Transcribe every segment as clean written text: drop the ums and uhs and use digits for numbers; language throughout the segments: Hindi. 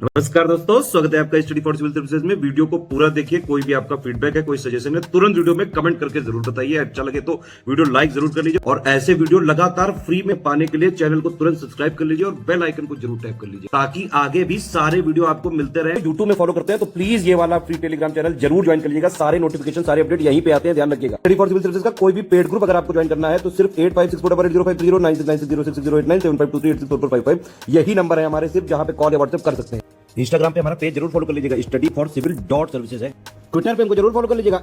नमस्कार दोस्तों, स्वागत है आपका स्टडी फॉर सिविल सर्विसेज में। वीडियो को पूरा देखिए। कोई भी आपका फीडबैक है, कोई सजेशन है, तुरंत वीडियो में कमेंट करके जरूर बताइए। अच्छा लगे तो वीडियो लाइक जरूर कर लीजिए और ऐसे वीडियो लगातार फ्री में पाने के लिए चैनल को तुरंत सब्सक्राइब कर लीजिए और बेल आइकन को जरूर टैप कर लीजिए ताकि आगे भी सारे वीडियो आपको मिलते रहे। यूट्यूब में फॉलो करते हैं तो प्लीज ये वाला फ्री टेलीग्राम चैनल जरूर ज्वाइन कर लीजिएगा। सारे नोटिफिकेशन, सारे अपडेट यहीं पे आते हैं, ध्यान रखिएगा। स्टडी फॉर सिविल सर्विसेज का कोई भी पेड ग्रुप अगर आपको ज्वाइन करना है तो सिर्फ 856480560660897523864455 यही नंबर है हमारे, सिर्फ जहां पे कॉल या व्हाट्सएप कर सकते हैं। इंस्टाग्राम पे हमारा पेज जरूर फॉलो कर लीजिएगा, studyforcivil.services है। ट्विटर पे हमको जरूर फॉलो कर लीजिएगा,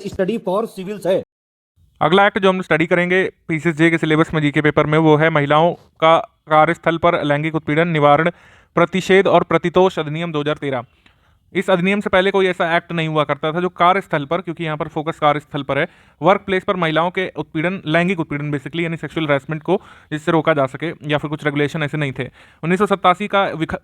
@studyforcivils है। अगला एक्ट जो हम स्टडी करेंगे पीसीएसजे के सिलेबस में जीके पेपर में, वो है महिलाओं का कार्यस्थल पर लैंगिक उत्पीड़न निवारण प्रतिषेध और प्रतितोष अधिनियम 2013। इस अधिनियम से पहले कोई ऐसा एक्ट नहीं हुआ करता था जो कार्यस्थल पर, क्योंककि यहाँ पर फोकस कार्यस्थल पर है, वर्क प्लेस पर महिलाओं के उत्पीड़न, लैंगिक उत्पीड़न बेसिकली यानी सेक्सुअल हैरेसमेंट को इससे रोका जा सके, या फिर कुछ रेगुलेशन ऐसे नहीं थे। 1987 का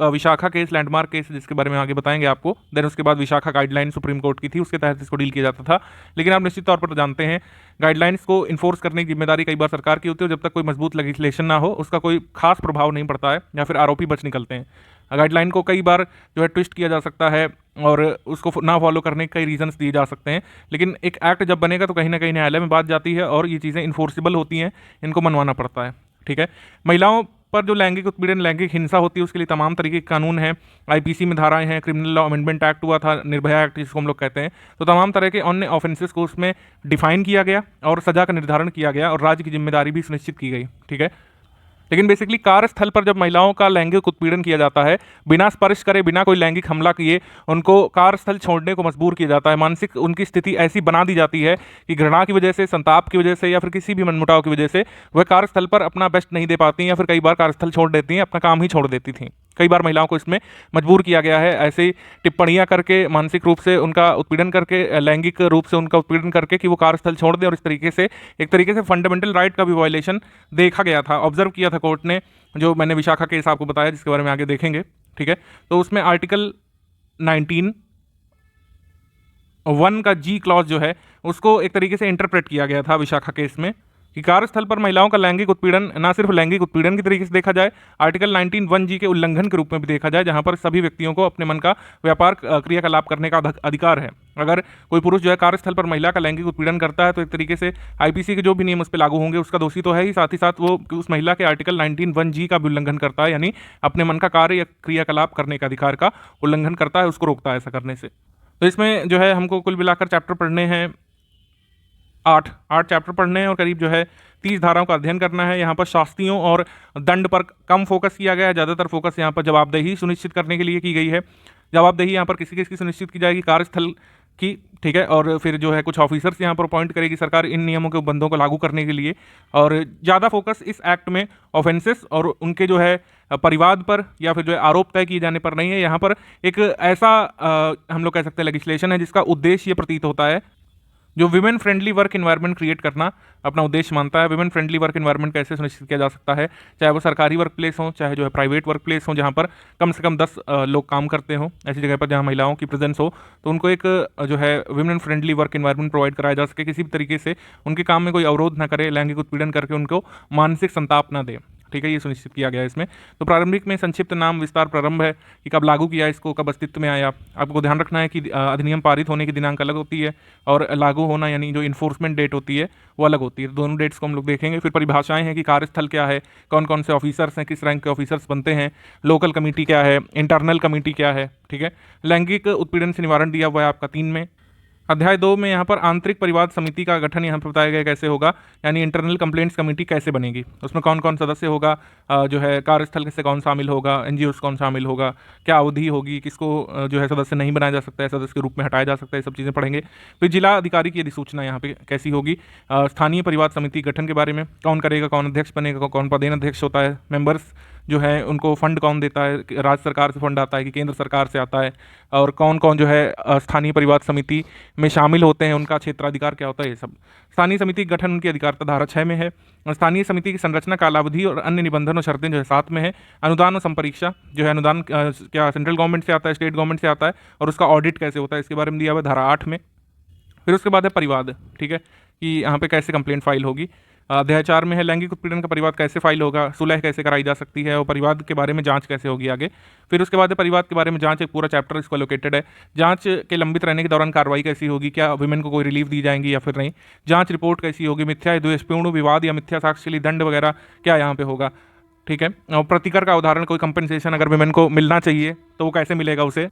विशाखा केस लैंडमार्क केस, जिसके बारे में आगे बताएंगे आपको। देन उसके बाद विशाखा गाइडलाइन सुप्रीम कोर्ट की थी, उसके तहत इसको डील किया जाता था। लेकिन आप निश्चित तौर पर जानते हैं गाइडलाइंस को इन्फोर्स करने की जिम्मेदारी कई बार सरकार की होती है, जब तक कोई मजबूत लेजिस्लेशन ना हो उसका कोई खास प्रभाव नहीं पड़ता है, या फिर आरोपी बच निकलते हैं। गाइडलाइन को कई बार जो है ट्विस्ट किया जा सकता है और उसको ना फॉलो करने के कई रीजंस दिए जा सकते हैं, लेकिन एक एक्ट जब बनेगा तो कहीं ना कहीं न्यायालय में बात जाती है और ये चीज़ें इन्फोर्सिबल होती हैं, इनको मनवाना पड़ता है। ठीक है, महिलाओं पर जो लैंगिक उत्पीड़न, लैंगिक हिंसा होती है उसके लिए तमाम तरीके के कानून हैं। आईपीसी में धाराएं हैं, क्रिमिनल लॉ अमेंडमेंट एक्ट हुआ था, निर्भया एक्ट जिसको हम लोग कहते हैं, तो तमाम तरह के अन्य ऑफेंसेस को उसमें डिफाइन किया गया और सजा का निर्धारण किया गया और राज्य की जिम्मेदारी भी सुनिश्चित की गई। ठीक है, लेकिन बेसिकली कार्यस्थल पर जब महिलाओं का लैंगिक उत्पीड़न किया जाता है, बिना स्पर्श करे, बिना कोई लैंगिक हमला किए उनको कार्यस्थल छोड़ने को मजबूर किया जाता है। मानसिक उनकी स्थिति ऐसी बना दी जाती है कि घृणा की वजह से, संताप की वजह से, या फिर किसी भी मनमुटाव की वजह से वह कार्यस्थल पर अपना बेस्ट नहीं दे पाती, या फिर कई बार कार्यस्थल छोड़ देती हैं, अपना काम ही छोड़ देती थी। कई बार महिलाओं को इसमें मजबूर किया गया है, ऐसी टिप्पणियां करके, मानसिक रूप से उनका उत्पीड़न करके, लैंगिक रूप से उनका उत्पीड़न करके कि वो कार्यस्थल छोड़ दें, और इस तरीके से एक तरीके से फंडामेंटल राइट का भी वायलेशन देखा गया था, ऑब्जर्व किया था कोर्ट ने, जो मैंने विशाखा केस आपको बताया जिसके बारे में आगे देखेंगे। ठीक है, तो उसमें आर्टिकल 19(1) का जी क्लॉज जो है उसको एक तरीके से इंटरप्रेट किया गया था विशाखा केस में, कि कार्यस्थल पर महिलाओं का लैंगिक उत्पीड़न ना सिर्फ लैंगिक उत्पीड़न की तरीके से देखा जाए, आर्टिकल 19(1) के उल्लंघन के रूप में भी देखा जाए, जहां पर सभी व्यक्तियों को अपने मन का व्यापार, क्रियाकलाप करने का अधिकार है। अगर कोई पुरुष जो है कार्यस्थल पर महिला का लैंगिक उत्पीड़न करता है तो एक तरीके से आईपीसी के जो भी नियम उस पर लागू होंगे उसका दोषी तो है ही, साथ ही साथ वो उस महिला के आर्टिकल 19(1) का भी उल्लंघन करता है, यानी अपने मन का कार्य या क्रियाकलाप करने का अधिकार का उल्लंघन करता है, उसको रोकता है ऐसा करने से। तो इसमें जो है हमको कुल मिलाकर चैप्टर पढ़ने हैं, 8 चैप्टर पढ़ने हैं और करीब जो है 30 धाराओं का अध्ययन करना है। यहाँ पर शास्तियों और दंड पर कम फोकस किया गया है, ज़्यादातर फोकस यहाँ पर जवाबदेही सुनिश्चित करने के लिए की गई है। जवाबदेही यहाँ पर किसी किसकी सुनिश्चित की जाएगी, कार्यस्थल की। ठीक है, और फिर जो है कुछ ऑफिसर्स यहाँ पर अपॉइंट करेगी सरकार इन नियमों के बंदों को लागू करने के लिए, और ज़्यादा फोकस इस एक्ट में ऑफेंसेस और उनके जो है परिवाद पर या फिर जो है आरोप तय किए जाने पर नहीं है। यहाँ पर एक ऐसा हम लोग कह सकते हैं लेजिस्लेशन है जिसका उद्देश्य ये प्रतीत होता है, जो women friendly work environment create करना अपना उद्देश्य मानता है। विमेन फ्रेंडली वर्क एनवायरनमेंट कैसे सुनिश्चित किया जा सकता है, चाहे वो सरकारी वर्क प्लेस हो, चाहे जो है प्राइवेट वर्क प्लेस हो, जहाँ पर कम से कम 10 लोग काम करते हो, ऐसी जगह पर जहाँ महिलाओं की प्रेजेंस हो, तो उनको एक जो है women friendly work environment provide कराया जा सके, किसी भी तरीके से उनके काम में कोई अवरोध ना करे, लैंगिक उत्पीड़न करके उनको मानसिक संताप ना दे। ठीक है, ये सुनिश्चित किया गया है इसमें। तो प्रारंभिक में संक्षिप्त नाम विस्तार प्रारंभ है कि कब लागू किया इसको, कब अस्तित्व में आया। आपको ध्यान रखना है कि अधिनियम पारित होने की दिनांक अलग होती है और लागू होना यानी जो इन्फोर्समेंट डेट होती है वो अलग होती है। दोनों डेट्स को हम लोग देखेंगे। फिर परिभाषाएं हैं कि कार्यस्थल क्या है, कौन कौन से ऑफिसर्स हैं, किस रैंक के ऑफिसर्स बनते हैं, लोकल कमेटी क्या है, इंटरनल कमेटी क्या है। ठीक है, लैंगिक उत्पीड़न से निवारण दिया हुआ है आपका 3 में। अध्याय 2 में यहाँ पर आंतरिक परिवाद समिति का गठन यहाँ पर बताया गया कैसे होगा, यानी इंटरनल कंप्लेंट्स कमेटी कैसे बनेगी, उसमें कौन कौन सदस्य होगा, जो है कार्यस्थल से कौन शामिल होगा, एनजीओस कौन शामिल होगा, क्या अवधि होगी, किसको जो है सदस्य नहीं बनाया जा सकता है, सदस्य के रूप में हटाया जा सकता है, सब चीज़ें पढ़ेंगे। फिर जिला अधिकारी की अधिसूचना यहाँ पे कैसी होगी, स्थानीय परिवाद समिति गठन के बारे में, कौन करेगा, कौन अध्यक्ष बनेगा, कौन पदेन अध्यक्ष होता है, मेंबर्स जो है उनको फंड कौन देता है, राज्य सरकार से फंड आता है कि केंद्र सरकार से आता है, और कौन कौन जो है स्थानीय परिवाद समिति में शामिल होते हैं, उनका क्षेत्राधिकार क्या होता है, ये सब। स्थानीय समिति गठन उनकी अधिकारिता धारा 6 में है। स्थानीय समिति की संरचना, कालावधि और अन्य निबंधन और शर्तें जो है 7 में है। अनुदान और संपरीक्षा, जो है अनुदान क्या सेंट्रल गवर्नमेंट से आता है, स्टेट गवर्नमेंट से आता है, और उसका ऑडिट कैसे होता है इसके बारे में दिया हुआ है धारा 8 में। फिर उसके बाद है परिवाद। ठीक है, कि यहाँ पे कैसे कंप्लेंट फाइल होगी। अध्याय 4 में है लैंगिक उत्पीड़न का परिवाद कैसे फाइल होगा, सुलह कैसे कराई जा सकती है और परिवाद के बारे में जांच कैसे होगी आगे। फिर उसके बाद परिवाद के बारे में जांच, एक पूरा चैप्टर इसको एलोकेटेड है। जांच के लंबित रहने के दौरान कार्रवाई कैसी होगी, क्या वुमेन को कोई रिलीफ दी जाएंगी या फिर नहीं, जांच रिपोर्ट कैसी होगी, मिथ्या द्वेषपूर्ण विवाद या मिथ्या साक्ष्य के लिए दंड वगैरह क्या यहाँ पे होगा, ठीक है। और प्रतिकर का उदाहरण, कोई कंपनसेशन अगर वुमेन को मिलना चाहिए तो वो कैसे मिलेगा उसे।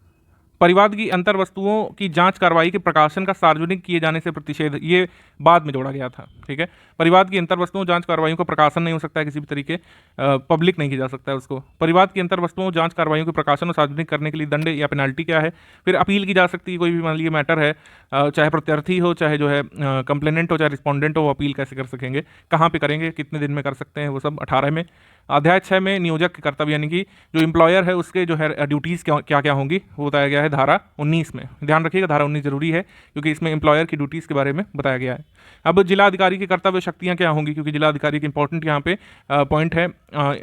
परिवाद की अंतर वस्तुओं की जांच कार्रवाई के प्रकाशन का सार्वजनिक किए जाने से प्रतिषेध, ये बाद में जोड़ा गया था, ठीक है। परिवाद की अंतर वस्तुओं जांच कार्रवाइयों का प्रकाशन नहीं हो सकता है किसी भी तरीके, पब्लिक नहीं किया जा सकता है उसको। परिवाद की अंतर वस्तुओं जांच कार्रवाइयों के प्रकाशन और सार्वजनिक करने के लिए दंड या पेनाल्टी क्या है। फिर अपील की जा सकती है, कोई भी मान लीजिए मैटर है, चाहे प्रत्यार्थी हो, चाहे जो है कंप्लेनेंट हो, चाहे रिस्पॉन्डेंट हो, वो अपील कैसे कर सकेंगे, कहाँ पे करेंगे, कितने दिन में कर सकते हैं, वो सब 18 में। अध्याय 6 में नियोजक के कर्तव्य यानी कि जो एम्प्लॉयर है उसके जो है ड्यूटीज़ क्या क्या होंगी वो बताया गया है धारा 19 में। ध्यान रखिएगा धारा 19 जरूरी है क्योंकि इसमें एम्प्लॉयर की ड्यूटीज़ के बारे में बताया गया है। अब जिला अधिकारी की कर्तव्य शक्तियाँ क्या होंगी, क्योंकि जिला अधिकारी की इंपॉर्टेंट यहाँ पे पॉइंट है,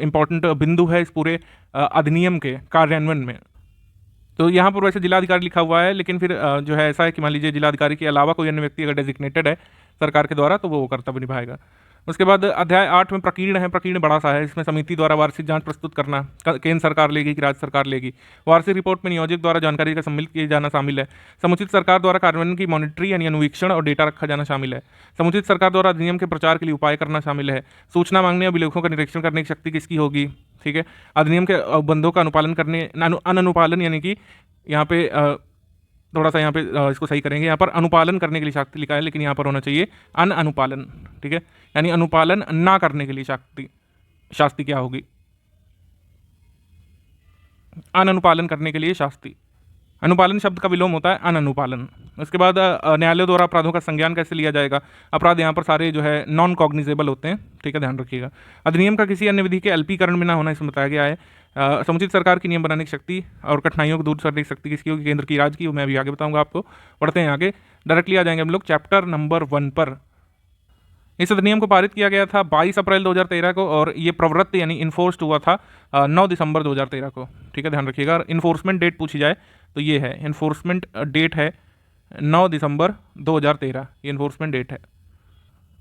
इंपॉर्टेंट बिंदु है इस पूरे अधिनियम के कार्यान्वयन में। तो यहाँ पर वैसे जिलाधिकारी लिखा हुआ है, लेकिन फिर जो है ऐसा है कि मान लीजिए जिलाधिकारी के अलावा कोई अन्य व्यक्ति अगर डेजिग्नेटेड है सरकार के द्वारा तो वो कर्तव्य निभाएगा। उसके बाद अध्याय 8 में प्रकीर्ण है। प्रकीर्ण बड़ा सा है, इसमें समिति द्वारा वार्षिक जांच प्रस्तुत करना, केंद्र सरकार लेगी कि राज्य सरकार लेगी। वार्षिक रिपोर्ट में नियोजक द्वारा जानकारी का सम्मिलित किया जाना शामिल है। समुचित सरकार द्वारा कार्यान्वयन की मॉनिटरी यानी अनुवीक्षण और डेटा रखा जाना शामिल है। समुचित सरकार द्वारा अधिनियम के प्रचार के लिए उपाय करना शामिल है। सूचना मांगने और अभिलेखों का निरीक्षण करने की शक्ति किसकी होगी, ठीक है। अधिनियम के बंधों का अनुपालन करने, अनुपालन यानी कि यहाँ पे थोड़ा सा यहाँ पे इसको सही करेंगे, यहाँ पर अनुपालन करने के लिए शक्ति लिखा है लेकिन यहाँ पर होना चाहिए अनुपालन, ठीक है। यानी अनुपालन ना करने के लिए शास्ति क्या होगी, अनुपालन करने के लिए शास्ति। अनुपालन शब्द का विलोम होता है अनुपालन। उसके बाद न्यायालय द्वारा अपराधों का संज्ञान कैसे लिया जाएगा। अपराध यहाँ पर सारे जो है नॉन कॉग्निजेबल होते हैं, ठीक है, ध्यान रखिएगा। अधिनियम का किसी अन्य विधि के अल्पीकरण में ना होना इसमें बताया गया है। समुचित सरकार की नियम बनाने की शक्ति और कठिनाइयों को दूर करने की शक्ति किसकी होगी, केंद्र की, राज्य की, वो मैं अभी आगे बताऊंगा आपको। पढ़ते हैं आगे, डायरेक्टली आ जाएंगे हम लोग चैप्टर नंबर 1 पर। इस अधिनियम को पारित किया गया था 22 अप्रैल 2013 को और ये प्रवृत्त यानी इन्फोर्स्ड हुआ था 9 दिसंबर 2013 को, ठीक है, ध्यान रखिएगा। इन्फोर्समेंट डेट पूछी जाए तो ये है, इन्फोर्समेंट डेट है 9 दिसंबर 2013, ये इन्फोर्समेंट डेट है।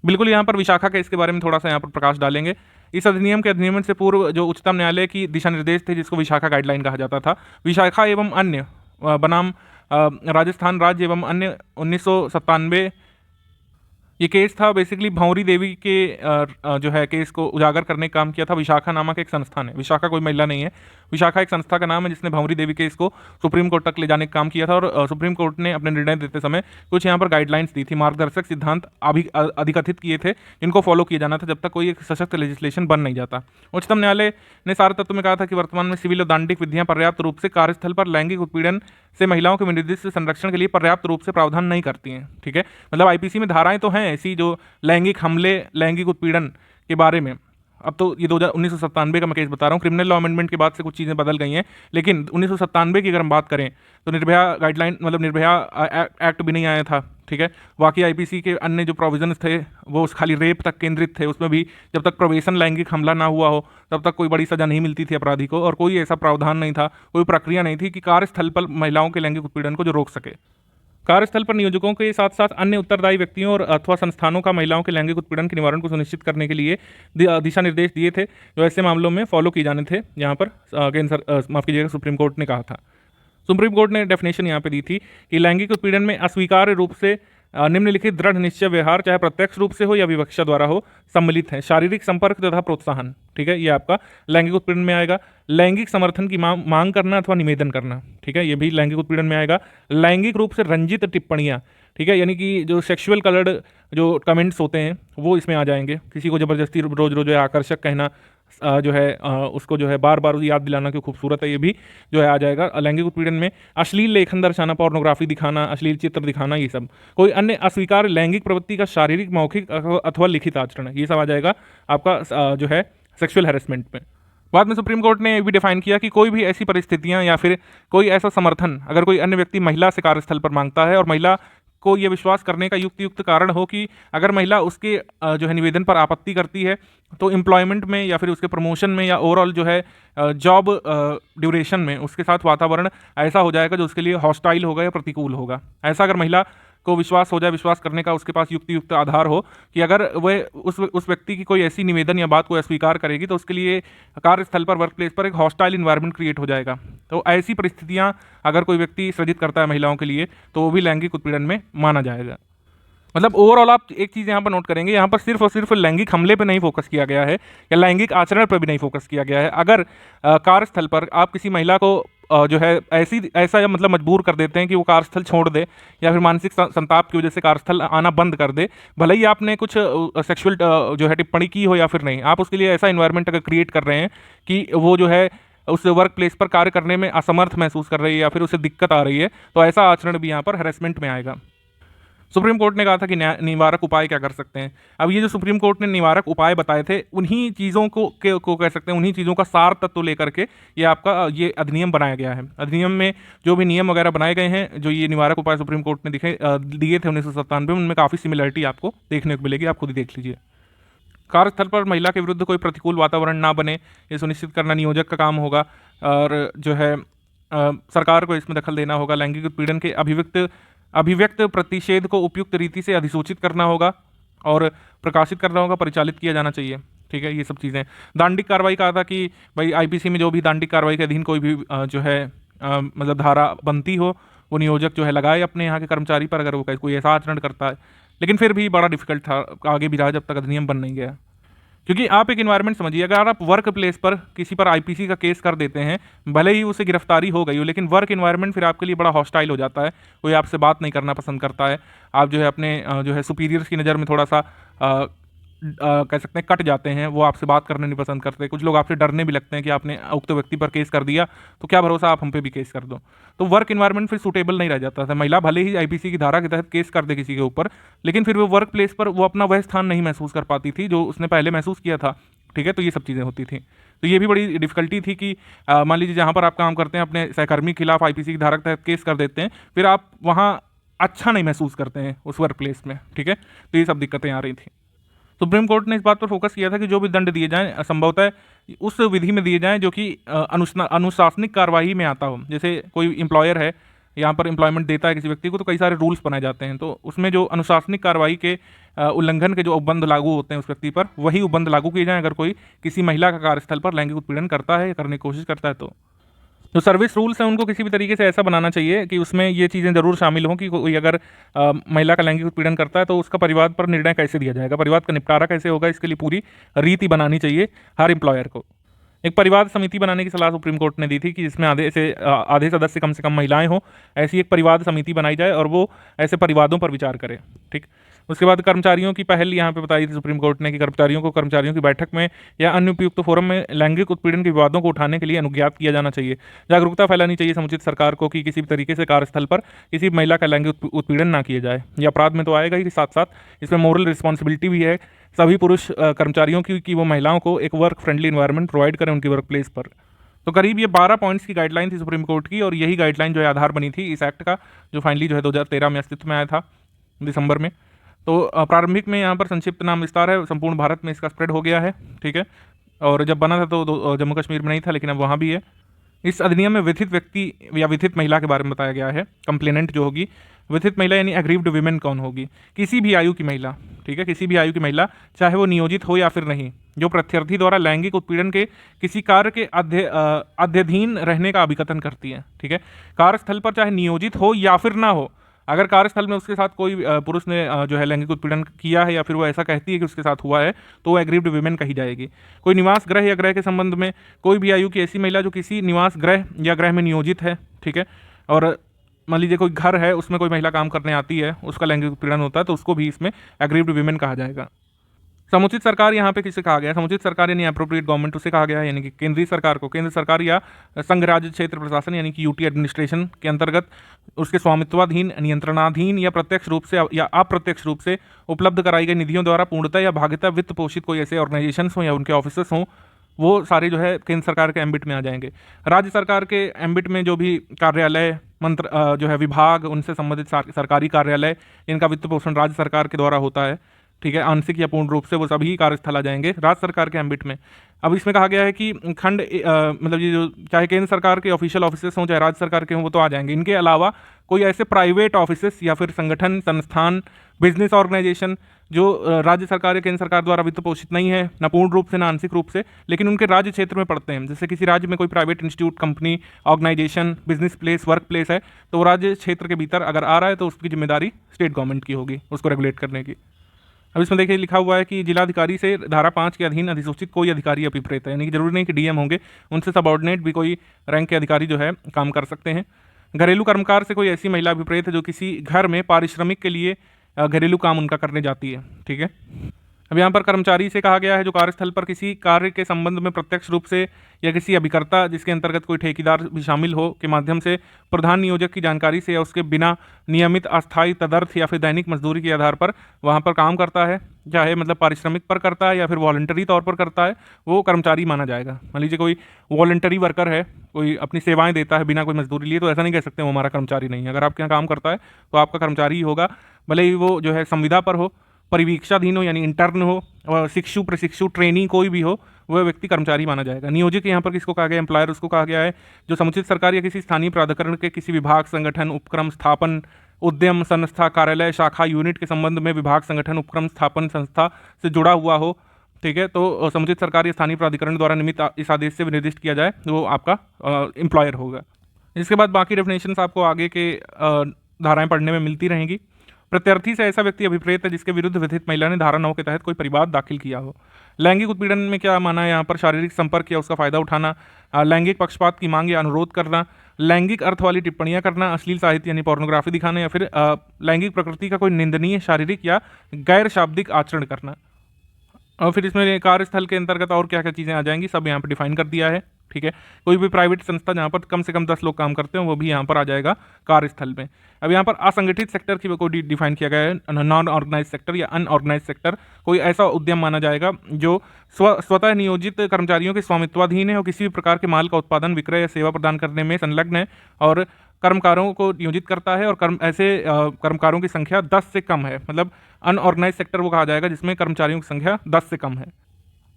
बिल्कुल यहाँ पर विशाखा केस के बारे में थोड़ा सा यहाँ पर प्रकाश डालेंगे। इस अधिनियम के अधिनियम से पूर्व जो उच्चतम न्यायालय की दिशा निर्देश थे जिसको विशाखा गाइडलाइन कहा जाता था, विशाखा एवं अन्य बनाम राजस्थान राज्य एवं अन्य 1997, ये केस था बेसिकली भंवरी देवी के जो है केस को उजागर करने का काम किया था। विशाखा नामक एक संस्थान है, विशाखा कोई महिला नहीं है, विशाखा एक संस्था का नाम है जिसने भंवरी देवी केस को सुप्रीम कोर्ट तक ले जाने का काम किया था। और सुप्रीम कोर्ट ने अपने निर्णय देते समय कुछ यहाँ पर गाइडलाइंस दी थी, मार्गदर्शक सिद्धांत अधिकथित किए थे जिनको फॉलो किया जाना था जब तक कोई एक सशक्त लेजिस्लेशन बन नहीं जाता। उच्चतम न्यायालय ने सार तत्व में कहा था कि वर्तमान में सिविल और दंडिक विधियां पर्याप्त रूप से कार्यस्थल पर लैंगिक उत्पीड़न से महिलाओं के निर्दिष्ट संरक्षण के लिए पर्याप्त रूप से प्रावधान नहीं करती हैं, ठीक है। मतलब आईपीसी में धाराएं तो हैं ऐसी जो लैंगिक हमले, लैंगिक उत्पीड़न के बारे में। अब तो ये 1997 का मैं केस बता रहा हूँ, क्रिमिनल लॉ अमेंडमेंट के बाद से कुछ चीज़ें बदल गई हैं, लेकिन 1997 की अगर हम बात करें तो निर्भया गाइडलाइन मतलब निर्भया एक्ट भी नहीं आया था, ठीक है। बाकी आईपीसी के अन्य जो प्रोविजंस थे वो खाली रेप तक केंद्रित थे, उसमें भी जब तक प्रवेशन लैंगिक हमला ना हुआ हो तब तक कोई बड़ी सजा नहीं मिलती थी अपराधी को, और कोई ऐसा प्रावधान नहीं था, कोई प्रक्रिया नहीं थी कि कार्यस्थल पर महिलाओं के लैंगिक उत्पीड़न को जो रोक सके। कार्यस्थल पर नियोजकों के साथ साथ अन्य उत्तरदायी व्यक्तियों और अथवा संस्थानों का महिलाओं के लैंगिक उत्पीड़न के निवारण को सुनिश्चित करने के लिए दिशा निर्देश दिए थे जो ऐसे मामलों में फॉलो किए जाने थे। यहाँ पर माफ कीजिएगा, सुप्रीम कोर्ट ने कहा था। सुप्रीम कोर्ट ने डेफिनेशन यहाँ पे दी थी कि लैंगिक उत्पीड़न में अस्वीकार्य रूप से निम्नलिखित दृढ़ निश्चय व्यवहार चाहे प्रत्यक्ष रूप से हो या विवक्षा द्वारा हो सम्मिलित है। शारीरिक संपर्क तथा प्रोत्साहन, ठीक है, ये आपका लैंगिक उत्पीड़न में आएगा। लैंगिक समर्थन की मांग करना अथवा निवेदन करना, ठीक है, ये भी लैंगिक उत्पीड़न में आएगा। लैंगिक रूप से रंजित टिप्पणियाँ, ठीक है, यानी कि जो सेक्सुअल कलर्ड जो कमेंट्स होते हैं वो इसमें आ जाएंगे। किसी को ज़बरदस्ती रोज रोज आकर्षक कहना, जो है उसको जो है बार बार याद दिलाना कि खूबसूरत है, ये भी जो है आ जाएगा लैंगिक उत्पीड़न में। अश्लील लेखन दर्शाना, पोर्नोग्राफी दिखाना, अश्लील चित्र दिखाना, ये सब। कोई अन्य अस्वीकार लैंगिक प्रवृत्ति का शारीरिक, मौखिक अथवा लिखित आचरण, ये सब आ जाएगा आपका जो है सेक्सुअल हैरेसमेंट में। बाद में सुप्रीम कोर्ट ने भी डिफाइन किया कि कोई भी ऐसी परिस्थितियां या फिर कोई ऐसा समर्थन अगर कोई अन्य व्यक्ति महिला से कार्यस्थल पर मांगता है और महिला को ये विश्वास करने का युक्त कारण हो कि अगर महिला उसके जो है निवेदन पर आपत्ति करती है तो एम्प्लॉयमेंट में या फिर उसके प्रमोशन में या ओवरऑल जो है जॉब ड्यूरेशन में उसके साथ वातावरण ऐसा हो जाएगा जो उसके लिए हॉस्टाइल होगा या प्रतिकूल होगा। ऐसा अगर महिला को विश्वास हो जाए, विश्वास करने का उसके पास युक्त आधार हो कि अगर वह उस व्यक्ति की कोई ऐसी निवेदन या बात को अस्वीकार करेगी तो उसके लिए कार्यस्थल पर, वर्क प्लेस पर एक हॉस्टाइल इन्वायरमेंट क्रिएट हो जाएगा। तो ऐसी परिस्थितियां अगर कोई व्यक्ति सृजित करता है महिलाओं के लिए तो वो भी लैंगिक उत्पीड़न में माना जाएगा। मतलब ओवरऑल आप एक चीज़ यहाँ पर नोट करेंगे, यहाँ पर सिर्फ और सिर्फ लैंगिक हमले पर नहीं फोकस किया गया है या लैंगिक आचरण पर भी नहीं फोकस किया गया है। अगर कार्यस्थल पर आप किसी महिला को जो है ऐसा मतलब मजबूर कर देते हैं कि वो कार्यस्थल छोड़ दे या फिर मानसिक संताप की वजह से कार्यस्थल आना बंद कर दे, भले ही आपने कुछ सेक्सुअल जो है टिप्पणी की हो या फिर नहीं, आप उसके लिए ऐसा इन्वायरमेंट अगर क्रिएट कर रहे हैं कि वो जो है उस वर्क प्लेस पर कार्य करने में असमर्थ महसूस कर रही है या फिर उसे दिक्कत आ रही है, तो ऐसा आचरण भी यहाँ पर हैरेसमेंट में आएगा। सुप्रीम कोर्ट ने कहा था कि निवारक उपाय क्या कर सकते हैं। अब ये जो सुप्रीम कोर्ट ने निवारक उपाय बताए थे, उन्हीं चीज़ों को कह सकते हैं, उन्हीं चीज़ों का सार तत्व लेकर के ये आपका ये अधिनियम बनाया गया है। अधिनियम में जो भी नियम वगैरह बनाए गए हैं, जो ये निवारक उपाय सुप्रीम कोर्ट ने दिए थे 1997 में, उनमें काफ़ी सिमिलरिटी आपको देखने को मिलेगी, आप खुद ही देख लीजिए। कार्यस्थल पर महिला के विरुद्ध कोई प्रतिकूल वातावरण ना बने, ये सुनिश्चित करना नियोजक का काम होगा और जो है सरकार को इसमें दखल देना होगा। लैंगिक उत्पीड़न के अभिव्यक्त प्रतिषेध को उपयुक्त रीति से अधिसूचित करना होगा और प्रकाशित करना होगा, परिचालित किया जाना चाहिए। ठीक है, ये सब चीज़ें। दांडिक कार्रवाई कहा था कि भाई आईपीसी में जो भी दांडिक कार्रवाई के अधीन कोई भी जो है मतलब धारा बनती हो, वो नियोजक जो है लगाए अपने यहाँ के कर्मचारी पर, अगर वो कोई ऐसा आचरण करता है। लेकिन फिर भी बड़ा डिफिकल्ट था, आगे भी रहा जब तक अधिनियम बन नहीं गया। क्योंकि आप एक इन्वायरमेंट समझिए, अगर आप वर्क प्लेस पर किसी पर आईपीसी का केस कर देते हैं, भले ही उसे गिरफ्तारी हो गई हो, लेकिन वर्क इन्वायरमेंट फिर आपके लिए बड़ा हॉस्टाइल हो जाता है। कोई आपसे बात नहीं करना पसंद करता है, आप जो है अपने जो है सुपीरियर्स की नज़र में थोड़ा सा कह सकते हैं कट जाते हैं, वो आपसे बात करने नहीं पसंद करते। कुछ लोग आपसे डरने भी लगते हैं कि आपने उक्त व्यक्ति पर केस कर दिया तो क्या भरोसा आप हम पे भी केस कर दो। तो वर्क इन्वायरमेंट फिर सूटेबल नहीं रह जाता था। महिला भले ही आईपीसी की धारा के तहत केस कर दे किसी के ऊपर, लेकिन फिर वो वर्क प्लेस पर वो अपना वह स्थान नहीं महसूस कर पाती थी जो उसने पहले महसूस किया था। ठीक है, तो ये सब चीज़ें होती थी। तो ये भी बड़ी डिफिकल्टी थी कि मान लीजिए जहाँ पर आप काम करते हैं, अपने सहकर्मी के खिलाफ आईपीसी की धारा के तहत केस कर देते हैं, फिर आप वहाँ अच्छा नहीं महसूस करते हैं उस वर्क प्लेस में। ठीक है, तो ये सब दिक्कतें आ रही थी। सुप्रीम कोर्ट ने इस बात पर फोकस किया था कि जो भी दंड दिए जाएं संभवतः उस विधि में दिए जाएं जो कि अनुशासनिक कार्रवाई में आता हो। जैसे कोई एम्प्लॉयर है, यहाँ पर एम्प्लॉयमेंट देता है किसी व्यक्ति को, तो कई सारे रूल्स बनाए जाते हैं, तो उसमें जो अनुशासनिक कार्रवाई के उल्लंघन के जो उपबंध लागू होते हैं उस व्यक्ति पर, वही उपबंध लागू किए जाएं अगर कोई किसी महिला का कार्यस्थल पर लैंगिक उत्पीड़न करता है या करने की कोशिश करता है। तो जो सर्विस रूल्स हैं उनको किसी भी तरीके से ऐसा बनाना चाहिए कि उसमें ये चीज़ें ज़रूर शामिल हों कि कोई अगर महिला का लैंगिक उत्पीड़न करता है तो उसका परिवार पर निर्णय कैसे दिया जाएगा, परिवार का निपटारा कैसे होगा, इसके लिए पूरी रीति बनानी चाहिए हर एम्प्लॉयर को। एक परिवार समिति बनाने की सलाह सुप्रीम कोर्ट ने दी थी कि जिसमें आधे सदस्य कम से कम महिलाएं हों, ऐसी एक परिवार समिति बनाई जाए और वो ऐसे परिवादों पर विचार करे। ठीक, उसके बाद कर्मचारियों की पहल यहाँ पे बताई थी सुप्रीम कोर्ट ने कि कर्मचारियों की बैठक में या अन्य उपयुक्त फोरम में लैंगिक उत्पीड़न के विवादों को उठाने के लिए अनुज्ञात किया जाना चाहिए। जागरूकता फैलानी चाहिए समुचित सरकार को कि किसी भी तरीके से कार्यस्थल पर किसी महिला का लैंगिक उत्पीड़न ना किया जाए। यह अपराध में तो आएगा ही, साथ साथ इसमें मोरल रिस्पॉन्सिबिलिटी भी है सभी पुरुष कर्मचारियों की कि वो महिलाओं को एक वर्क फ्रेंडली इन्वायरमेंट प्रोवाइड करें उनकी वर्क प्लेस पर। तो करीब ये 12 पॉइंट्स की गाइडलाइन थी सुप्रीम कोर्ट की, और यही गाइडलाइन जो है आधार बनी थी इस एक्ट का, जो फाइनली जो है 2013 में अस्तित्व में आया था दिसंबर में। तो प्रारंभिक में यहाँ पर संक्षिप्त नाम विस्तार है, संपूर्ण भारत में इसका स्प्रेड हो गया है। ठीक है, और जब बना था तो जम्मू कश्मीर में नहीं था, लेकिन अब वहाँ भी है। इस अधिनियम में विथित व्यक्ति या विथित महिला के बारे में बताया गया है। कंप्लेनेंट जो होगी विथित महिला यानी एग्रीव्ड विमेन कौन होगी, किसी भी आयु की महिला। ठीक है, किसी भी आयु की महिला, चाहे वो नियोजित हो या फिर नहीं, जो प्रत्यर्थी द्वारा लैंगिक उत्पीड़न के किसी कार्य के अध्यधीन रहने का अभिकथन करती है। ठीक है, कार्यस्थल पर चाहे नियोजित हो या फिर ना हो, अगर कार्यस्थल में उसके साथ कोई पुरुष ने जो है लैंगिक उत्पीड़न किया है या फिर वो ऐसा कहती है कि उसके साथ हुआ है, तो वो एग्रीव्ड विमेन कही जाएगी। कोई निवास गृह या गृह के संबंध में कोई भी आयु की ऐसी महिला जो किसी निवास गृह या गृह में नियोजित है। ठीक है, और मान लीजिए कोई घर है, उसमें कोई महिला काम करने आती है, उसका लैंगिक उत्पीड़न होता है, तो उसको भी इसमें एग्रीव्ड विमेन कहा जाएगा। समुचित सरकार यहाँ पे किसे कहा गया है? समुचित सरकार यानी एप्रोप्रिएट गवर्नमेंट उसे कहा गया है, यानी कि केंद्रीय सरकार को। केंद्र सरकार या संघ राज्य क्षेत्र प्रशासन यानी कि यूटी एडमिनिस्ट्रेशन के अंतर्गत उसके स्वामित्वाधीन, नियंत्रणाधीन या प्रत्यक्ष रूप से या अप्रत्यक्ष रूप से उपलब्ध कराई गई निधियों द्वारा पूर्णतः या भागीतः वित्त पोषित कोई ऐसे ऑर्गेनाइजेशन हों या उनके ऑफिसर्स हों, वो सारे जो है केंद्र सरकार के एम्बिट में आ जाएंगे। राज्य सरकार के एम्बिट में जो भी कार्यालय, मंत्र जो है विभाग, उनसे संबंधित सरकारी कार्यालय, इनका वित्त पोषण राज्य सरकार के द्वारा होता है। ठीक है, आंशिक या पूर्ण रूप से, वो सभी कार्यस्थल आ जाएंगे राज्य सरकार के एम्बिट में। अब इसमें कहा गया है कि खंड मतलब ये जो चाहे केंद्र सरकार के ऑफिशियल ऑफिसेस हों चाहे राज्य सरकार के हों वो तो आ जाएंगे। इनके अलावा कोई ऐसे प्राइवेट ऑफिसेस या फिर संगठन, संस्थान, बिजनेस ऑर्गेनाइजेशन जो राज्य सरकार या केंद्र सरकार द्वारा वित्त पोषित नहीं है, न पूर्ण रूप से न आंशिक रूप से, लेकिन उनके राज्य क्षेत्र में पड़ते हैं, जैसे किसी राज्य में कोई private institute, company, organisation, business place, work place है, तो वो राज्य क्षेत्र के भीतर अगर आ रहा है तो उसकी जिम्मेदारी स्टेट गवर्नमेंट की होगी उसको रेगुलेट करने की। अब इसमें देखिए लिखा हुआ है कि जिलाधिकारी से धारा 5 के अधीन अधिसूचित कोई अधिकारी अभिप्रेत है, यानी कि जरूरी नहीं कि डीएम होंगे, उनसे सबऑर्डिनेट भी कोई रैंक के अधिकारी जो है काम कर सकते हैं। घरेलू कर्मकार से कोई ऐसी महिला अभिप्रेत है जो किसी घर में पारिश्रमिक के लिए घरेलू काम उनका करने जाती है, ठीक है। अब यहाँ पर कर्मचारी से कहा गया है जो कार्यस्थल पर किसी कार्य के संबंध में प्रत्यक्ष रूप से या किसी अभिकर्ता जिसके अंतर्गत कोई ठेकेदार भी शामिल हो के माध्यम से प्रधान नियोजक की जानकारी से या उसके बिना नियमित, अस्थायी, तदर्थ या फिर दैनिक मजदूरी के आधार पर वहाँ पर काम करता है, चाहे मतलब पारिश्रमिक पर करता है या फिर वॉलंटरी तौर पर करता है, वो कर्मचारी माना जाएगा। मान लीजिए कोई वॉलंटरी वर्कर है, कोई अपनी सेवाएं देता है बिना कोई मजदूरी लिए, तो ऐसा नहीं कह सकते वो हमारा कर्मचारी नहीं है। अगर आपके यहाँ काम करता है तो आपका कर्मचारी ही होगा, भले ही वो जो है संविदा पर हो, परिवीक्षाधीन हो यानी इंटर्न हो, और शिक्षु, प्रशिक्षु, ट्रेनी कोई भी हो, वह व्यक्ति कर्मचारी माना जाएगा। नियोजित यहाँ पर किसको कहा गया, एम्प्लॉयर उसको कहा गया है जो समुचित सरकार या किसी स्थानीय प्राधिकरण के किसी विभाग, संगठन, उपक्रम, स्थापन, उद्यम, संस्था, कार्यालय, शाखा, यूनिट के संबंध में विभाग, संगठन, उपक्रम, स्थापन, संस्था से जुड़ा हुआ हो, ठीक है। तो समुचित सरकार या स्थानीय प्राधिकरण द्वारा निमित्त इस आदेश से निर्दिष्ट किया जाए वो आपका एम्प्लॉयर होगा। इसके बाद बाकी डेफिनेशंस आपको आगे के धाराएं पढ़ने में मिलती रहेंगी। प्रत्यार्थी से ऐसा व्यक्ति अभिप्रेत है जिसके विरुद्ध विधित महिला ने धारा 9 के तहत कोई परिवाद दाखिल किया हो। लैंगिक उत्पीड़न में क्या माना है यहाँ पर, शारीरिक संपर्क या उसका फायदा उठाना, लैंगिक पक्षपात की मांग या अनुरोध करना, लैंगिक अर्थ वाली टिप्पणियां करना, अश्लील साहित्य यानी पोर्नोग्राफी दिखाना, या फिर लैंगिक प्रकृति का कोई निंदनीय शारीरिक या गैर शाब्दिक आचरण करना। और फिर इसमें कार्यस्थल के अंतर्गत और क्या क्या चीज़ें आ जाएंगी सब यहाँ पर डिफाइन कर दिया है, ठीक है। कोई भी प्राइवेट संस्था जहाँ पर कम से कम 10 लोग काम करते हैं वो भी यहाँ पर आ जाएगा कार्यस्थल में। अब यहाँ पर असंगठित सेक्टर की को डिफाइन किया गया है, नॉन ऑर्गेनाइज सेक्टर या अनऑर्गेनाइज सेक्टर। कोई ऐसा उद्यम माना जाएगा जो स्वतः नियोजित कर्मचारियों के स्वामित्वाधीन है और किसी भी प्रकार के माल का उत्पादन, विक्रय या सेवा प्रदान करने में संलग्न है और कर्मकारों को नियोजित करता है, और ऐसे कर्मकारों की संख्या 10 से कम है, मतलब अनऑर्गेनाइज सेक्टर वो कहा जाएगा जिसमें कर्मचारियों की संख्या 10 से कम है।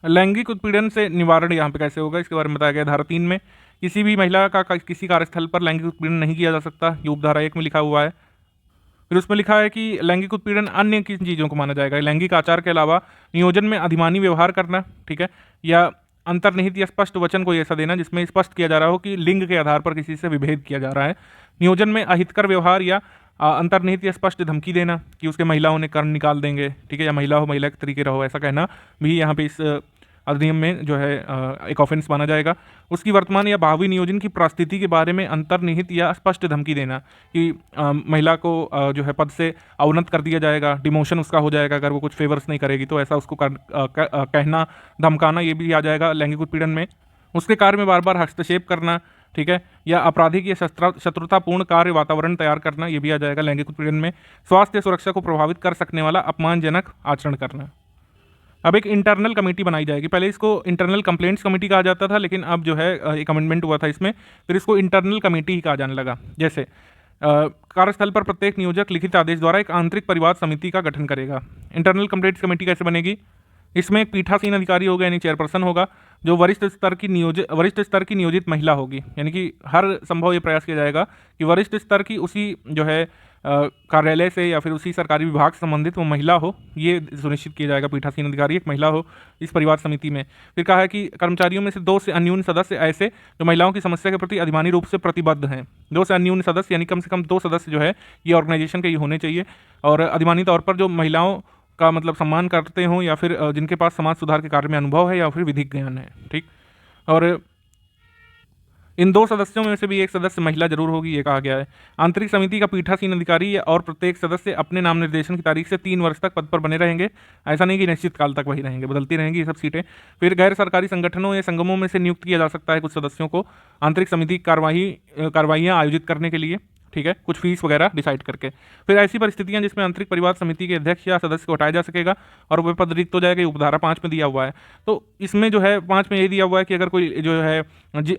लैंगिक उत्पीड़न से निवारण यहाँ पे कैसे होगा इसके बारे में बताया गया धारा 3 में। किसी भी महिला का किसी कार्यस्थल पर लैंगिक उत्पीड़न नहीं किया जा सकता, ये उपधारा 1 में लिखा हुआ है। फिर उसमें लिखा है कि लैंगिक उत्पीड़न अन्य किन चीज़ों को माना जाएगा, लैंगिक आचार के अलावा नियोजन में अधिमानी व्यवहार करना, ठीक है, या अंतर्निहित या स्पष्ट वचन कोई ऐसा देना जिसमें स्पष्ट किया जा रहा हो कि लिंग के आधार पर किसी से विभेद किया जा रहा है। नियोजन में अहितकर व्यवहार या अंतर्निहित या स्पष्ट धमकी देना कि उसके महिला होने कर्ण निकाल देंगे, ठीक है, या महिला हो महिला के तरीके रहो, ऐसा कहना भी यहाँ पे इस अधिनियम में जो है एक ऑफेंस माना जाएगा। उसकी वर्तमान या भावी नियोजन की परिस्थिति के बारे में अंतर्निहित या स्पष्ट धमकी देना कि महिला को जो है पद से अवनत कर दिया जाएगा, डिमोशन उसका हो जाएगा अगर वो कुछ फेवर्स नहीं करेगी, तो ऐसा उसको कहना, धमकाना, ये भी आ जाएगा लैंगिक उत्पीड़न में। उसके कार्य में बार बार हस्तक्षेप करना, ठीक है, या आपराधिक या शत्रुतापूर्ण कार्य वातावरण तैयार करना, ये भी आ जाएगा लैंगिक उत्पीड़न में। स्वास्थ्य सुरक्षा को प्रभावित कर सकने वाला अपमानजनक आचरण करना। अब एक इंटरनल कमेटी बनाई जाएगी, पहले इसको इंटरनल कंप्लेंट्स कमेटी कहा जाता था, लेकिन अब जो है एक अमेंडमेंट हुआ था इसमें, फिर इसको इंटरनल कमेटी ही कहा जाने लगा। जैसे कार्यस्थल पर प्रत्येक नियोजक लिखित आदेश द्वारा एक आंतरिक परिवाद समिति का गठन करेगा। इंटरनल कंप्लेंट्स कमेटी कैसे बनेगी, इसमें एक पीठासीन अधिकारी होगा यानी चेयरपर्सन होगा, जो वरिष्ठ स्तर की नियोजित महिला होगी, यानी कि हर संभव ये प्रयास किया जाएगा कि वरिष्ठ स्तर की उसी जो है कार्यालय से या फिर उसी सरकारी विभाग से संबंधित वो महिला हो, ये सुनिश्चित किया जाएगा। पीठासीन अधिकारी एक महिला हो इस परिवार समिति में। फिर कहा है कि कर्मचारियों में से 2 से अन्यून सदस्य ऐसे जो महिलाओं की समस्या के प्रति अधिमानी रूप से प्रतिबद्ध हैं। 2 से अन्यून सदस्य यानी कम से कम 2 सदस्य जो है ये ऑर्गेनाइजेशन के ये होने चाहिए, और अधिमानी तौर पर जो महिलाओं का मतलब सम्मान करते हों या फिर जिनके पास समाज सुधार के कार्य में अनुभव है या फिर विधिक ज्ञान है, ठीक। और इन 2 सदस्यों में से भी एक सदस्य महिला जरूर होगी, ये कहा गया है। आंतरिक समिति का पीठासीन अधिकारी और प्रत्येक सदस्य अपने नाम निर्देशन की तारीख से 3 वर्ष तक पद पर बने रहेंगे, ऐसा नहीं कि निश्चित काल तक वही रहेंगे, बदलती रहेंगी ये सब सीटें। फिर गैर सरकारी संगठनों या संगमों में से नियुक्त किया जा सकता है कुछ सदस्यों को आंतरिक समिति कार्रवाइयाँ आयोजित करने के लिए, ठीक है, कुछ फीस वगैरह डिसाइड करके। फिर ऐसी परिस्थितियां जिसमें आंतरिक परिवाद समिति के अध्यक्ष या सदस्य को हटाया जा सकेगा और वह पद रिक्त हो जाएगा, ये उपधारा 5 में दिया हुआ है। तो इसमें जो है 5 में ये दिया हुआ है कि अगर कोई जो है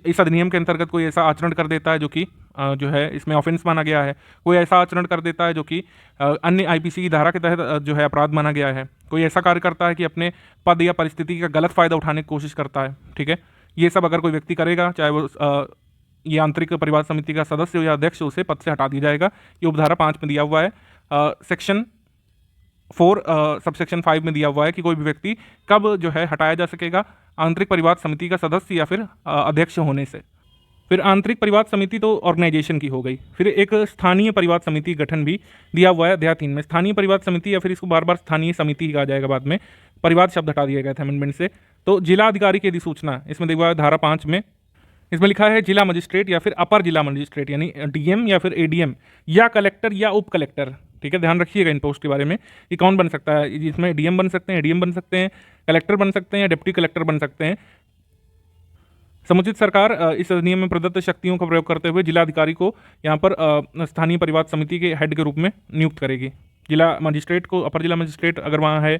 इस अधिनियम के अंतर्गत कोई ऐसा आचरण कर देता है जो कि जो है इसमें ऑफेंस माना गया है, कोई ऐसा आचरण कर देता है जो कि अन्य आईपीसी की धारा के तहत जो है अपराध माना गया है, कोई ऐसा कार्य करता है कि अपने पद या परिस्थिति का गलत फायदा उठाने की कोशिश करता है, ठीक है, ये सब अगर कोई व्यक्ति करेगा, चाहे वो ये आंतरिक परिवार समिति का सदस्य हो या अध्यक्ष, उसे पद से हटा दिया जाएगा। ये उपधारा 5 में दिया हुआ है। सेक्शन 4 सबसेक्शन 5 में दिया हुआ है कि कोई भी व्यक्ति कब जो है हटाया जा सकेगा, आंतरिक परिवार समिति का सदस्य या फिर अध्यक्ष होने से। फिर आंतरिक परिवार समिति तो ऑर्गेनाइजेशन की हो गई। फिर एक स्थानीय परिवार समिति गठन भी दिया हुआ है अध्याय 3 में। स्थानीय परिवार समिति या फिर इसको बार बार स्थानीय समिति ही कहा जाएगा बाद में, परिवार शब्द हटा दिया गया था अमेंडमेंट से। तो जिला अधिकारी की अधिसूचना इसमें दिया हुआ है धारा 5 में। इसमें लिखा है जिला मजिस्ट्रेट या फिर अपर जिला मजिस्ट्रेट यानी डीएम या फिर एडीएम या कलेक्टर या उप कलेक्टर, ठीक है, ध्यान रखिएगा इन पोस्ट के बारे में कि कौन बन सकता है। इसमें डीएम बन सकते हैं, एडीएम बन सकते हैं, कलेक्टर बन सकते हैं या डिप्टी कलेक्टर बन सकते हैं। समुचित सरकार इस अधिनियम में प्रदत्त शक्तियों का प्रयोग करते हुए जिलाधिकारी को यहाँ पर स्थानीय परिवार समिति के हेड के रूप में नियुक्त करेगी। जिला मजिस्ट्रेट को, अपर जिला मजिस्ट्रेट अगर वहाँ है,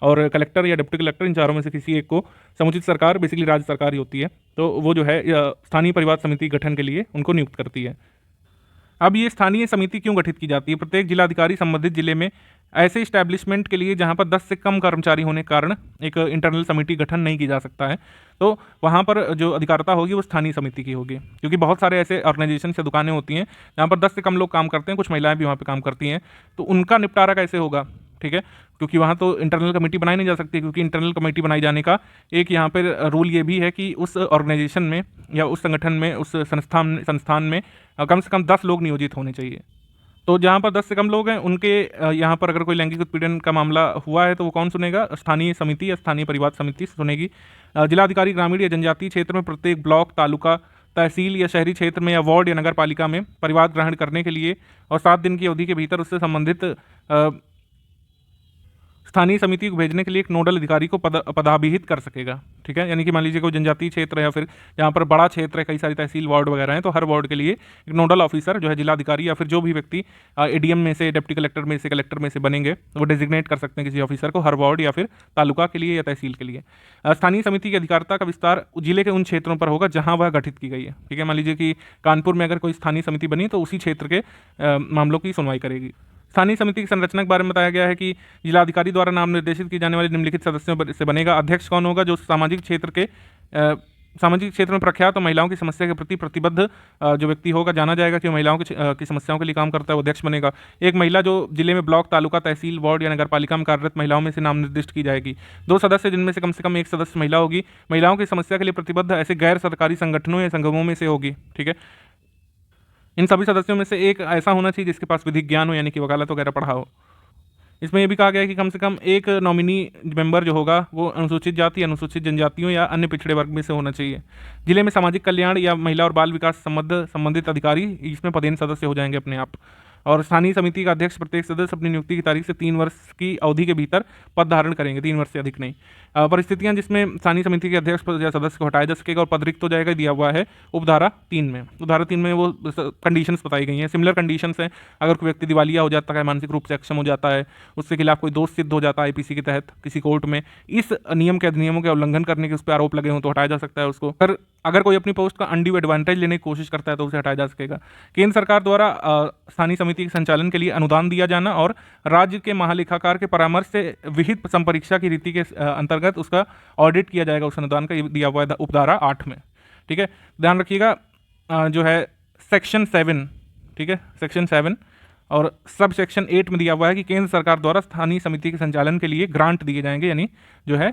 और कलेक्टर या डिप्टी कलेक्टर, इन चारों में से किसी एक को समुचित सरकार, बेसिकली राज्य सरकार ही होती है, तो वो जो है स्थानीय परिवार समिति गठन के लिए उनको नियुक्त करती है। अब ये स्थानीय समिति क्यों गठित की जाती है? प्रत्येक जिलाधिकारी संबंधित जिले में ऐसे इस्टेब्लिशमेंट के लिए जहाँ पर 10 से कम कर्मचारी होने के कारण एक इंटरनल समिति गठन नहीं की जा सकता है, तो वहाँ पर जो अधिकारिता होगी वो स्थानीय समिति की होगी। क्योंकि बहुत सारे ऐसे ऑर्गेनाइजेशन से दुकानें होती हैं जहाँ पर 10 से कम लोग काम करते हैं, कुछ महिलाएं भी वहाँ पर काम करती हैं, तो उनका निपटारा कैसे होगा, ठीक है, क्योंकि वहाँ तो इंटरनल कमेटी बनाई नहीं जा सकती, क्योंकि इंटरनल कमेटी बनाई जाने का एक यहाँ पर रूल ये भी है कि उस ऑर्गेनाइजेशन में या उस संगठन में, उस संस्थान में कम से कम 10 लोग नियोजित होने चाहिए। तो जहाँ पर 10 से कम लोग हैं उनके यहाँ पर अगर कोई लैंगिक उत्पीड़न का मामला हुआ है तो वो कौन सुनेगा? स्थानीय समिति या स्थानीय परिवार समिति सुनेगी। जिलाधिकारी ग्रामीण या जनजातीय क्षेत्र में प्रत्येक ब्लॉक, तालुका, तहसील या शहरी क्षेत्र में या वार्ड या नगर पालिका में परिवार ग्रहण करने के लिए और 7 दिन की अवधि के भीतर उससे संबंधित स्थानीय समिति को भेजने के लिए एक नोडल अधिकारी को पदाभिहित कर सकेगा, ठीक है। यानी कि मान लीजिए कोई जनजातीय क्षेत्र है या फिर जहाँ पर बड़ा क्षेत्र है, कई सारी तहसील वार्ड वगैरह हैं, तो हर वार्ड के लिए एक नोडल ऑफिसर जो है जिलाधिकारी या फिर जो भी व्यक्ति एडीएम में से, डिप्टी कलेक्टर में से, कलेक्टर में से बनेंगे, वो डेजिग्नेट कर सकते हैं किसी ऑफिसर को हर वार्ड या फिर तालुका के लिए या तहसील के लिए। स्थानीय समिति की अधिकारिता का विस्तार जिले के उन क्षेत्रों पर होगा जहाँ वह गठित की गई है, ठीक है। मान लीजिए कि कानपुर में अगर कोई स्थानीय समिति बनी तो उसी क्षेत्र के मामलों की सुनवाई करेगी। स्थानीय समिति की संरचना के बारे में बताया गया है कि जिलाधिकारी द्वारा नाम निर्देशित की जाने वाले निम्नलिखित सदस्यों से बनेगा। अध्यक्ष कौन होगा? जो सामाजिक क्षेत्र में प्रख्यात और महिलाओं की समस्या के प्रति प्रतिबद्ध जो व्यक्ति होगा, जाना जाएगा कि महिलाओं की समस्याओं के लिए काम करता है, वो अध्यक्ष बनेगा। एक महिला जो जिले में ब्लॉक, तालुका, तहसील, वार्ड या नगर पालिका में कार्यरत महिलाओं में से नाम निर्दिष्ट की जाएगी। 2 सदस्य जिनमें से कम एक सदस्य महिला होगी। महिलाओं की समस्या के लिए प्रतिबद्ध ऐसे गैर सरकारी संगठनों या संगमों में से होगी, ठीक है। इन सभी सदस्यों में से एक ऐसा होना चाहिए जिसके पास विधिक ज्ञान हो, यानी कि वकालत वगैरह पढ़ा हो। इसमें यह भी कहा गया है कि कम से कम एक नॉमिनी मेंबर जो होगा वो अनुसूचित जाति, अनुसूचित जनजातियों या अन्य पिछड़े वर्ग में से होना चाहिए। जिले में सामाजिक कल्याण या महिला और बाल विकास संबंधित अधिकारी इसमें पदेन सदस्य हो जाएंगे अपने आप। और स्थानीय समिति का अध्यक्ष प्रत्येक सदस्य अपनी नियुक्ति की तारीख से 3 वर्ष की अवधि के भीतर पद धारण करेंगे, 3 वर्ष से अधिक नहीं। परिस्थितियां जिसमें स्थानीय समिति के अध्यक्ष या सदस्य को हटाया जा सकेगा और पद रिक्त हो जाएगा, दिया हुआ है उपधारा 3 में। उपधारा 3 में वो कंडीशंस बताई गई हैं, सिमिलर कंडीशंस हैं। अगर कोई व्यक्ति दिवालिया हो जाता है, मानसिक रूप से अक्षम हो जाता है, उसके खिलाफ कोई दोष सिद्ध हो जाता है आईपीसी के तहत किसी कोर्ट में, इस नियम के अधिनियमों के उल्लंघन करने के उस पर आरोप लगे हों तो हटाया जा सकता है उसको। अगर कोई अपनी पोस्ट का अनड्यू एडवांटेज लेने की कोशिश करता है तो उसे हटाया जा सकेगा। केंद्र सरकार द्वारा स्थानीय समिति के संचालन के लिए अनुदान दिया जाना और राज्य के महालेखाकार के परामर्श से विहित संपरीक्षा की रीति के अंतर्गत उसका ऑडिट किया जाएगा, उस अनुदान का दिया हुआ है उपधारा 8 में, ठीक है। ध्यान रखिएगा जो है सेक्शन 7, ठीक है, सेक्शन 7 और सब सेक्शन 8 में दिया हुआ है कि केंद्र सरकार द्वारा स्थानीय समिति के संचालन के लिए ग्रांट दिए जाएंगे, यानी जो है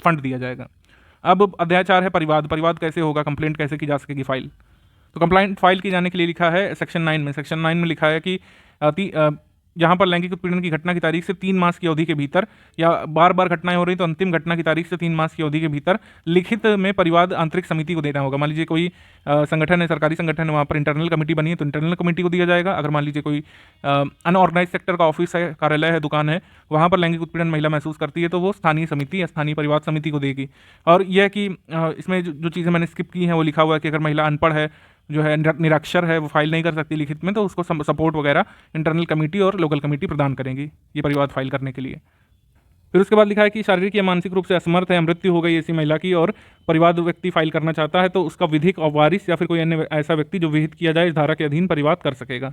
फंड दिया जाएगा। अब अध्याय 4 है परिवाद। परिवाद कैसे होगा, कंप्लेंट कैसे की जा सकेगी फाइल? तो कंप्लेंट फाइल की जाने के लिए लिखा है सेक्शन 9 में। सेक्शन 9 में लिखा है कि जहाँ पर लैंगिक उत्पीड़न की घटना की तारीख से 3 मास की अवधि के भीतर या बार बार घटनाएं हो रही तो अंतिम घटना की तारीख से 3 मास की अवधि के भीतर लिखित में परिवाद आंतरिक समिति को देना होगा। मान लीजिए कोई संगठन है, सरकारी संगठन है, वहाँ पर इंटरनल कमेटी बनी है तो इंटरनल कमेटी को दिया जाएगा। अगर मान लीजिए कोई अनऑर्गेनाइज सेक्टर का ऑफिस है, कार्यालय है, दुकान है, वहाँ पर लैंगिक उत्पीड़न महिला महसूस करती है तो वो स्थानीय समिति या स्थानीय परिवाद समिति को देगी। और यह कि इसमें जो चीज़ें मैंने स्किप की हैं वो लिखा हुआ है कि अगर महिला अनपढ़ है, जो है निरक्षर है, वो फाइल नहीं कर सकती लिखित में, तो उसको सपोर्ट वगैरह इंटरनल कमेटी और लोकल कमेटी प्रदान करेंगी ये परिवाद फाइल करने के लिए। फिर उसके बाद लिखा है कि शारीरिक या मानसिक रूप से असमर्थ है, मृत्यु हो गई ऐसी महिला की और परिवाद व्यक्ति फाइल करना चाहता है तो उसका विधिक और वारिस या फिर कोई अन्य ऐसा व्यक्ति जो विहित किया जाए इस धारा के अधीन परिवाद कर सकेगा।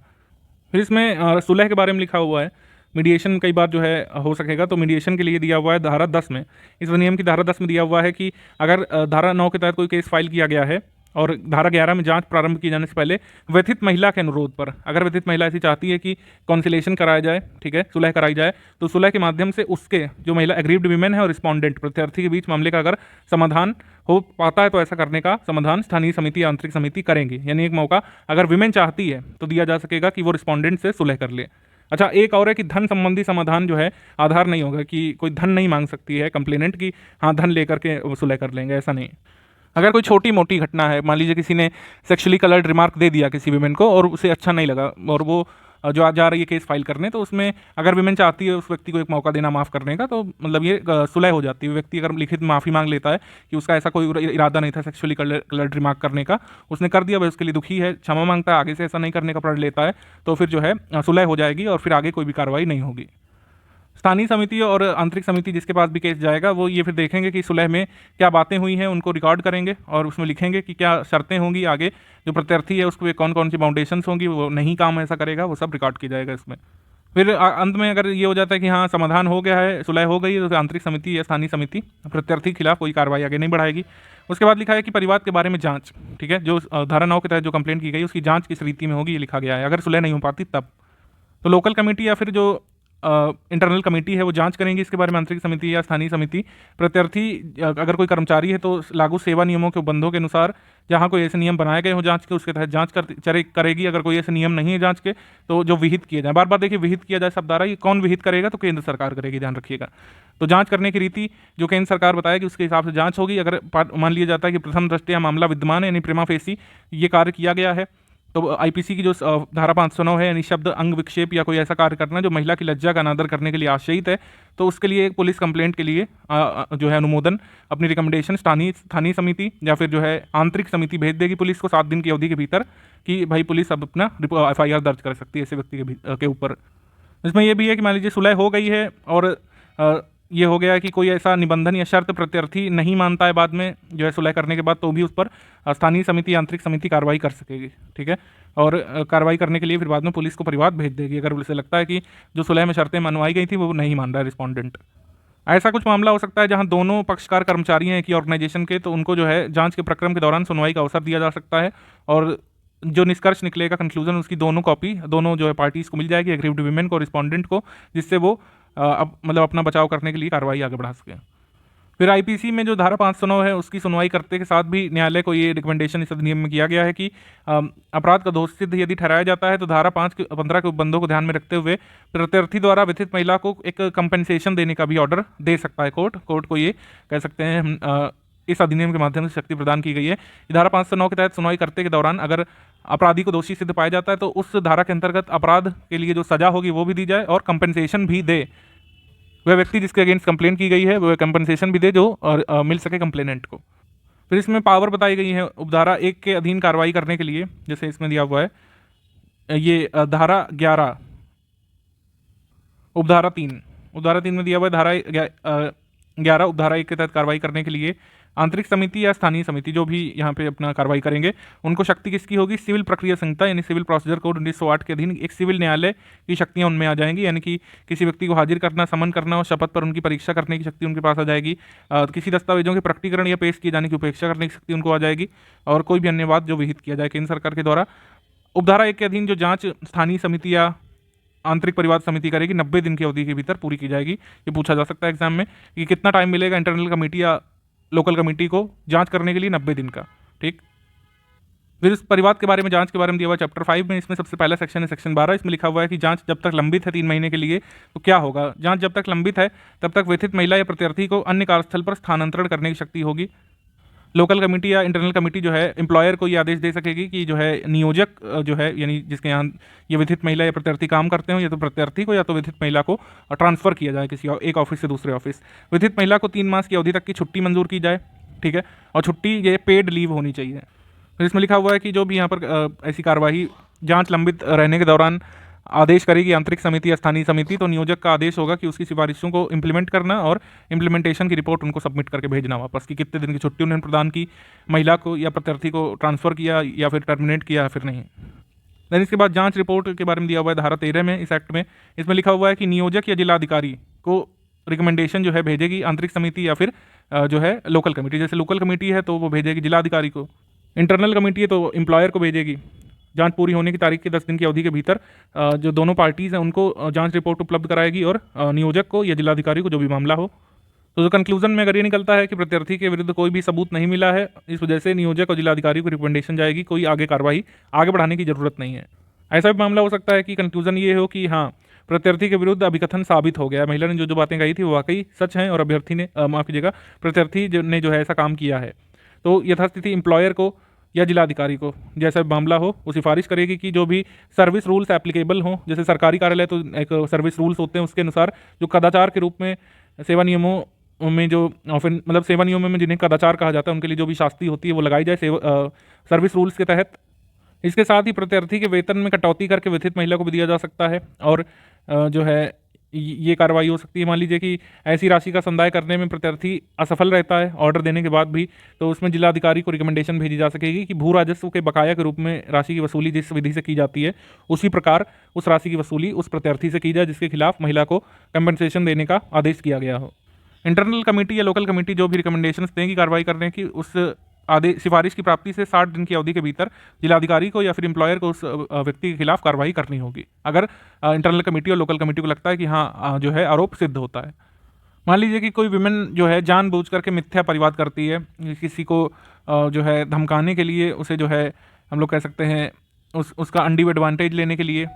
फिर इसमें सुलह के बारे में लिखा हुआ है। मीडिएशन कई बार जो है हो सकेगा, तो मीडिएशन के लिए दिया हुआ है धारा 10 में। इस अधिनियम की धारा 10 में दिया हुआ है कि अगर धारा 9 के तहत कोई केस फाइल किया गया है और धारा 11 में जांच प्रारंभ किए जाने से पहले व्यथित महिला के अनुरोध पर, अगर व्यथित महिला ऐसी चाहती है कि कॉन्सिलेशन कराया जाए, ठीक है, सुलह कराई जाए, तो सुलह के माध्यम से उसके जो महिला एग्रीव्ड वीमेन है और रिस्पॉन्डेंट प्रत्यार्थी के बीच मामले का अगर समाधान हो पाता है तो ऐसा करने का समाधान स्थानीय समिति या आंतरिक समिति करेंगी। यानी एक मौका अगर विमेन चाहती है तो दिया जा सकेगा कि वो रिस्पॉन्डेंट से सुलह कर ले। अच्छा, एक और है कि धन संबंधी समाधान जो है आधार नहीं होगा, कि कोई धन नहीं मांग सकती है कंप्लेनेंट की हाँ धन लेकर के वो सुलह कर लेंगे, ऐसा नहीं। अगर कोई छोटी मोटी घटना है, मान लीजिए किसी ने सेक्सुअली कलर्ड रिमार्क दे दिया किसी विमेन को और उसे अच्छा नहीं लगा और वो जो आज जा रही है केस फाइल करने, तो उसमें अगर विमेन चाहती है उस व्यक्ति को एक मौका देना माफ़ करने का, तो मतलब ये सुलह हो जाती है। व्यक्ति अगर लिखित माफ़ी मांग लेता है कि उसका ऐसा कोई इरादा नहीं था सेक्सुअली कलर्ड रिमार्क करने का, उसने कर दिया, वह उसके लिए दुखी है, क्षमा मांगता है, आगे से ऐसा नहीं करने का प्रण लेता है, तो फिर जो है सुलह हो जाएगी और फिर आगे कोई भी कार्रवाई नहीं होगी। स्थानीय समिति और आंतरिक समिति जिसके पास भी केस जाएगा वो ये फिर देखेंगे कि सुलह में क्या बातें हुई हैं, उनको रिकॉर्ड करेंगे और उसमें लिखेंगे कि क्या शर्तें होंगी, आगे जो प्रत्यार्थी है उसको कौन कौन सी बाउंडेशंस होंगी, वो नहीं काम ऐसा करेगा, वो सब रिकॉर्ड की जाएगा इसमें। फिर अंत में अगर ये हो जाता है कि हाँ समाधान हो गया है, सुलह हो गई है, तो आंतरिक समिति या स्थानीय समिति प्रत्यार्थी के खिलाफ कोई कार्रवाई आगे नहीं बढ़ाएगी। उसके बाद लिखा है कि परिवाद के बारे में जांच, ठीक है, जो धारा 9 के तहत जो कंप्लेंट की गई उसकी जांच किस रीति में होगी ये लिखा गया है। अगर सुलह नहीं हो पाती तब तो लोकल कमेटी या फिर जो इंटरनल कमेटी है वो जांच करेंगी इसके बारे में। आंतरिक समिति या स्थानीय समिति प्रत्यार्थी अगर कोई कर्मचारी है तो लागू सेवा नियमों के उपबंधों के अनुसार जहां कोई ऐसे नियम बनाए गए हो जांच के, उसके तहत जांच करेगी। अगर कोई ऐसे नियम नहीं है जांच के तो जो विहित किए जाए, बार बार देखिए विहित किया जाए शब्द आ रहा है, ये कौन विहित करेगा, तो केंद्र सरकार करेगी, ध्यान रखिएगा। तो जांच करने की रीति जो केंद्र सरकार बताएगी उसके हिसाब से जांच होगी। अगर मान लिया जाता है कि प्रथम दृष्टया मामला विद्यमान है यानी प्रिमा फेसी ये कार्य किया गया है, तो आईपीसी की जो धारा 509 है यानी शब्द अंग विक्षेप या कोई ऐसा कार्य करना जो महिला की लज्जा का अनादर करने के लिए आश्रयित है, तो उसके लिए एक पुलिस कंप्लेंट के लिए जो है अनुमोदन अपनी रिकमेंडेशन स्थानीय समिति या फिर जो है आंतरिक समिति भेज देगी पुलिस को 7 दिन की अवधि के भीतर कि भाई पुलिस अब अपना FIR दर्ज कर सकती है ऐसे व्यक्ति के ऊपर। इसमें यह भी है कि मान लीजिए सुलह हो गई है और ये हो गया कि कोई ऐसा निबंधन या शर्त प्रत्यार्थी नहीं मानता है बाद में जो है सुलह करने के बाद, तो भी उस पर स्थानीय समिति आंतरिक समिति कार्रवाई कर सकेगी, ठीक है। और कार्रवाई करने के लिए फिर बाद में पुलिस को परिवाद भेज देगी अगर उसे लगता है कि जो सुलह में शर्तें मनवाई गई थी वो नहीं मान रहा है रिस्पॉन्डेंट। ऐसा कुछ मामला हो सकता है जहां दोनों पक्षकार कर्मचारी हैं एक ही ऑर्गेनाइजेशन के, तो उनको जो है जांच के प्रक्रम के दौरान सुनवाई का अवसर दिया जा सकता है और जो निष्कर्ष निकलेगा कंक्लूजन उसकी दोनों कॉपी दोनों जो है पार्टीज को मिल जाएगी, एग्रीव्ड विमेन को, रिस्पॉन्डेंट को, जिससे वो मतलब अपना बचाव करने के लिए कार्रवाई आगे बढ़ा सके। फिर आईपीसी में जो धारा 509 है उसकी सुनवाई करते के साथ भी न्यायालय को ये रिकमेंडेशन इस अधिनियम में किया गया है कि अपराध का दोष सिद्ध यदि ठहराया जाता है तो धारा 5-15 के उपबंधों को ध्यान में रखते हुए प्रत्यार्थी द्वारा व्यथित महिला को एक कंपनसेशन देने का भी ऑर्डर दे सकता है कोर्ट को ये कह सकते हैं इस अधिनियम के माध्यम से शक्ति प्रदान की गई है। धारा 509 के तहत सुनवाई करते के दौरान अगर अपराधी को दोषी सिद्ध पाया जाता है तो उस धारा के अंतर्गत अपराध के लिए जो सजा होगी वो भी दी जाए और कंपनसेशन भी दे, वह व्यक्ति जिसके अगेंस्ट कंप्लेंट की गई है वह कंपनसेशन भी दे जो मिल सके कंप्लेनेंट को। फिर इसमें पावर बताई गई है उपधारा 1 के अधीन कार्रवाई करने के लिए, जैसे इसमें दिया हुआ है ये धारा 11 उपधारा 3 में दिया हुआ है धारा 11 उपधारा 1 के तहत कार्रवाई करने के लिए आंतरिक समिति या स्थानीय समिति जो भी यहाँ पे अपना कार्रवाई करेंगे उनको शक्ति किसकी होगी, सिविल प्रक्रिया संहिता यानी सिविल प्रोसीजर कोड 1908 के अधीन एक सिविल न्यायालय की शक्तियाँ उनमें आ जाएंगी। यानी कि किसी व्यक्ति को हाजिर करना, समन करना और शपथ पर उनकी परीक्षा करने की शक्ति उनके पास आ जाएगी। किसी दस्तावेजों के प्रकटीकरण या पेश किए जाने की उपेक्षा करने की शक्ति उनको आ जाएगी और कोई भी अन्य बात जो विहित किया जाए केंद्र सरकार के द्वारा। उपधारा 1 के अधीन जो जाँच स्थानीय समिति या आंतरिक परिवाद समिति करेगी 90 दिन की अवधि के भीतर पूरी की जाएगी। ये पूछा जा सकता है एग्जाम में कि कितना टाइम मिलेगा इंटरनल कमेटी या लोकल कमेटी को जांच करने के लिए 90 दिन का, ठीक। फिर इस परिवाद के बारे में जांच के बारे में दिया हुआ चैप्टर 5 में, इसमें सबसे पहला सेक्शन है सेक्शन 12। इसमें लिखा हुआ है कि जांच जब तक लंबित है 3 महीने के लिए तो क्या होगा। जांच जब तक लंबित है तब तक व्यथित महिला या प्रत्यार्थी को अन्य कार्यस्थल पर स्थानांतरण करने की शक्ति होगी। लोकल कमेटी या इंटरनल कमेटी जो है एम्प्लॉयर को ये आदेश दे सकेगी कि जो है नियोजक जो है यानी जिसके यहाँ ये विधित महिला या प्रत्यार्थी काम करते हो या तो प्रत्यार्थी को या तो विधित महिला को ट्रांसफ़र किया जाए किसी एक ऑफिस से दूसरे ऑफिस। विधित महिला को 3 मास की अवधि तक की छुट्टी मंजूर की जाए, ठीक है, और छुट्टी ये पेड लीव होनी चाहिए। फिर इसमें लिखा हुआ है कि जो भी यहाँ पर ऐसी कार्यवाही जाँच लंबित रहने के दौरान आदेश करेगी आंतरिक समिति या स्थानीय समिति, तो नियोजक का आदेश होगा कि उसकी सिफारिशों को इम्प्लीमेंट करना और इम्प्लीमेंटेशन की रिपोर्ट उनको सबमिट करके भेजना वापस, कि कितने दिन की छुट्टी उन्होंने प्रदान की, महिला को या प्रत्यार्थी को ट्रांसफ़र किया या फिर टर्मिनेट किया या फिर नहीं। देन इसके बाद जांच रिपोर्ट के बारे में दिया हुआ है धारा 13 में इस एक्ट में। इसमें लिखा हुआ है कि नियोजक या जिलाधिकारी को रिकमेंडेशन जो है भेजेगी आंतरिक समिति या फिर जो है लोकल कमेटी। जैसे लोकल कमेटी है तो वो भेजेगी जिलाधिकारी को, इंटरनल कमेटी है तो एम्प्लॉयर को भेजेगी। जांच पूरी होने की तारीख के 10 दिन की अवधि के भीतर जो दोनों पार्टीज़ हैं उनको जांच रिपोर्ट उपलब्ध कराएगी और नियोजक को या जिलाधिकारी को जो भी मामला हो। तो जो कंक्लूजन में अगर ये निकलता है कि प्रत्यार्थी के विरुद्ध कोई भी सबूत नहीं मिला है, इस वजह से नियोजक और जिलाधिकारी को रिकमेंडेशन जाएगी, कोई आगे कार्रवाई आगे बढ़ाने की जरूरत नहीं है। ऐसा भी मामला हो सकता है कि कंक्लूजन ये हो कि हाँ, प्रत्यार्थी के विरुद्ध अभिकथन साबित हो गया, महिला ने जो बातें कही थी वो वाकई सच हैं और अभ्यर्थी ने माफ़ कीजिएगा प्रत्यार्थी ने जो है ऐसा काम किया है। तो यथास्थिति एम्प्लॉयर को या जिलाधिकारी को जैसा भी मामला हो वो सिफारिश करेगी कि जो भी सर्विस रूल्स एप्लीकेबल हों, जैसे सरकारी कार्यालय तो एक सर्विस रूल्स होते हैं, उसके अनुसार जो कदाचार के रूप में सेवा नियमों में जो मतलब सेवा नियमों में जिन्हें कदाचार कहा जाता है उनके लिए जो भी शास्ति होती है वो लगाई जाए सर्विस रूल्स के तहत। इसके साथ ही प्रत्यार्थी के वेतन में कटौती करके व्यथित महिला को भी दिया जा सकता है और जो है ये कार्रवाई हो सकती है। मान लीजिए कि ऐसी राशि का संदाय करने में प्रत्यार्थी असफल रहता है ऑर्डर देने के बाद भी, तो उसमें जिलाधिकारी को रिकमेंडेशन भेजी जा सकेगी कि भू राजस्व के बकाया के रूप में राशि की वसूली जिस विधि से की जाती है उसी प्रकार उस राशि की वसूली उस प्रत्यार्थी से की जाए जिसके खिलाफ महिला को कंपनसेशन देने का आदेश किया गया हो। इंटरनल कमेटी या लोकल कमेटी जो भी रिकमेंडेशंस देंगी कार्रवाई करने की, उस आदेश सिफारिश की प्राप्ति से 60 दिन की अवधि के भीतर जिलाधिकारी को या फिर एम्प्लॉयर को उस व्यक्ति के खिलाफ कार्रवाई करनी होगी, अगर इंटरनल कमेटी और लोकल कमेटी को लगता है कि हाँ जो है आरोप सिद्ध होता है। मान लीजिए कि कोई विमेन जो है जानबूझ करके मिथ्या परिवाद करती है, किसी को जो है धमकाने के लिए, उसे जो है हम लोग कह सकते हैं उसका अनड्यू एडवांटेज लेने के लिए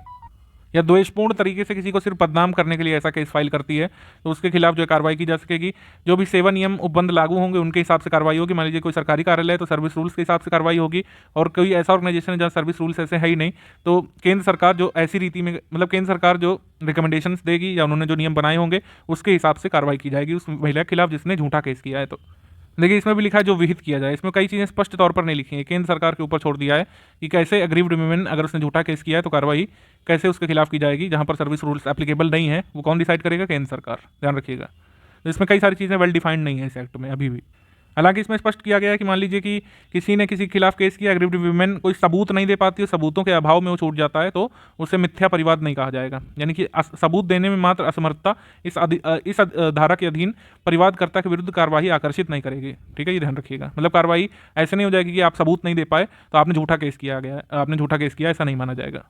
या द्वेषपूर्ण तरीके से किसी को सिर्फ बदनाम करने के लिए ऐसा केस फाइल करती है, तो उसके खिलाफ जो है कार्रवाई की जा सकेगी। जो भी सेवा नियम उपबंध लागू होंगे उनके हिसाब से कार्रवाई होगी। मान लीजिए कोई सरकारी कार्यालय है तो सर्विस रूल्स के हिसाब से कार्रवाई होगी, और कोई ऐसा ऑर्गेनाइजेशन है जहाँ सर्विस रूल्स ऐसे है ही नहीं, तो केंद्र सरकार जो ऐसी रीति में मतलब केंद्र सरकार जो रिकमेंडेशंस देगी या उन्होंने जो नियम बनाए होंगे उसके हिसाब से कार्रवाई की जाएगी उस महिला के खिलाफ जिसने झूठा केस किया है। तो देखिए इसमें भी लिखा है जो विहित किया जाए, इसमें कई चीज़ें स्पष्ट तौर पर नहीं लिखी हैं, केंद्र सरकार के ऊपर छोड़ दिया है कि कैसे अग्रीव्ड वुमेन अगर उसने झूठा केस किया है तो कार्रवाई कैसे उसके खिलाफ की जाएगी। जहां पर सर्विस रूल्स एप्लीकेबल नहीं है वो कौन डिसाइड करेगा? केंद्र सरकार, ध्यान रखिएगा। तो इसमें कई सारी चीज़ें वेल डिफाइंड नहीं है इस एक्ट में अभी भी। हालांकि इसमें स्पष्ट किया गया है कि मान लीजिए कि किसी ने किसी के खिलाफ केस किया, अग्रीव्ड वुमेन कोई सबूत नहीं दे पाती है, सबूतों के अभाव में वो छूट जाता है, तो उसे मिथ्या परिवाद नहीं कहा जाएगा। यानी कि सबूत देने में मात्र असमर्थता इस धारा के अधीन परिवादकर्ता के विरुद्ध कार्रवाई आकर्षित नहीं करेगी। ठीक है, ये ध्यान रखिएगा। मतलब कार्रवाई ऐसे नहीं हो जाएगी कि आप सबूत नहीं दे पाए तो आपने झूठा केस किया, ऐसा नहीं माना जाएगा।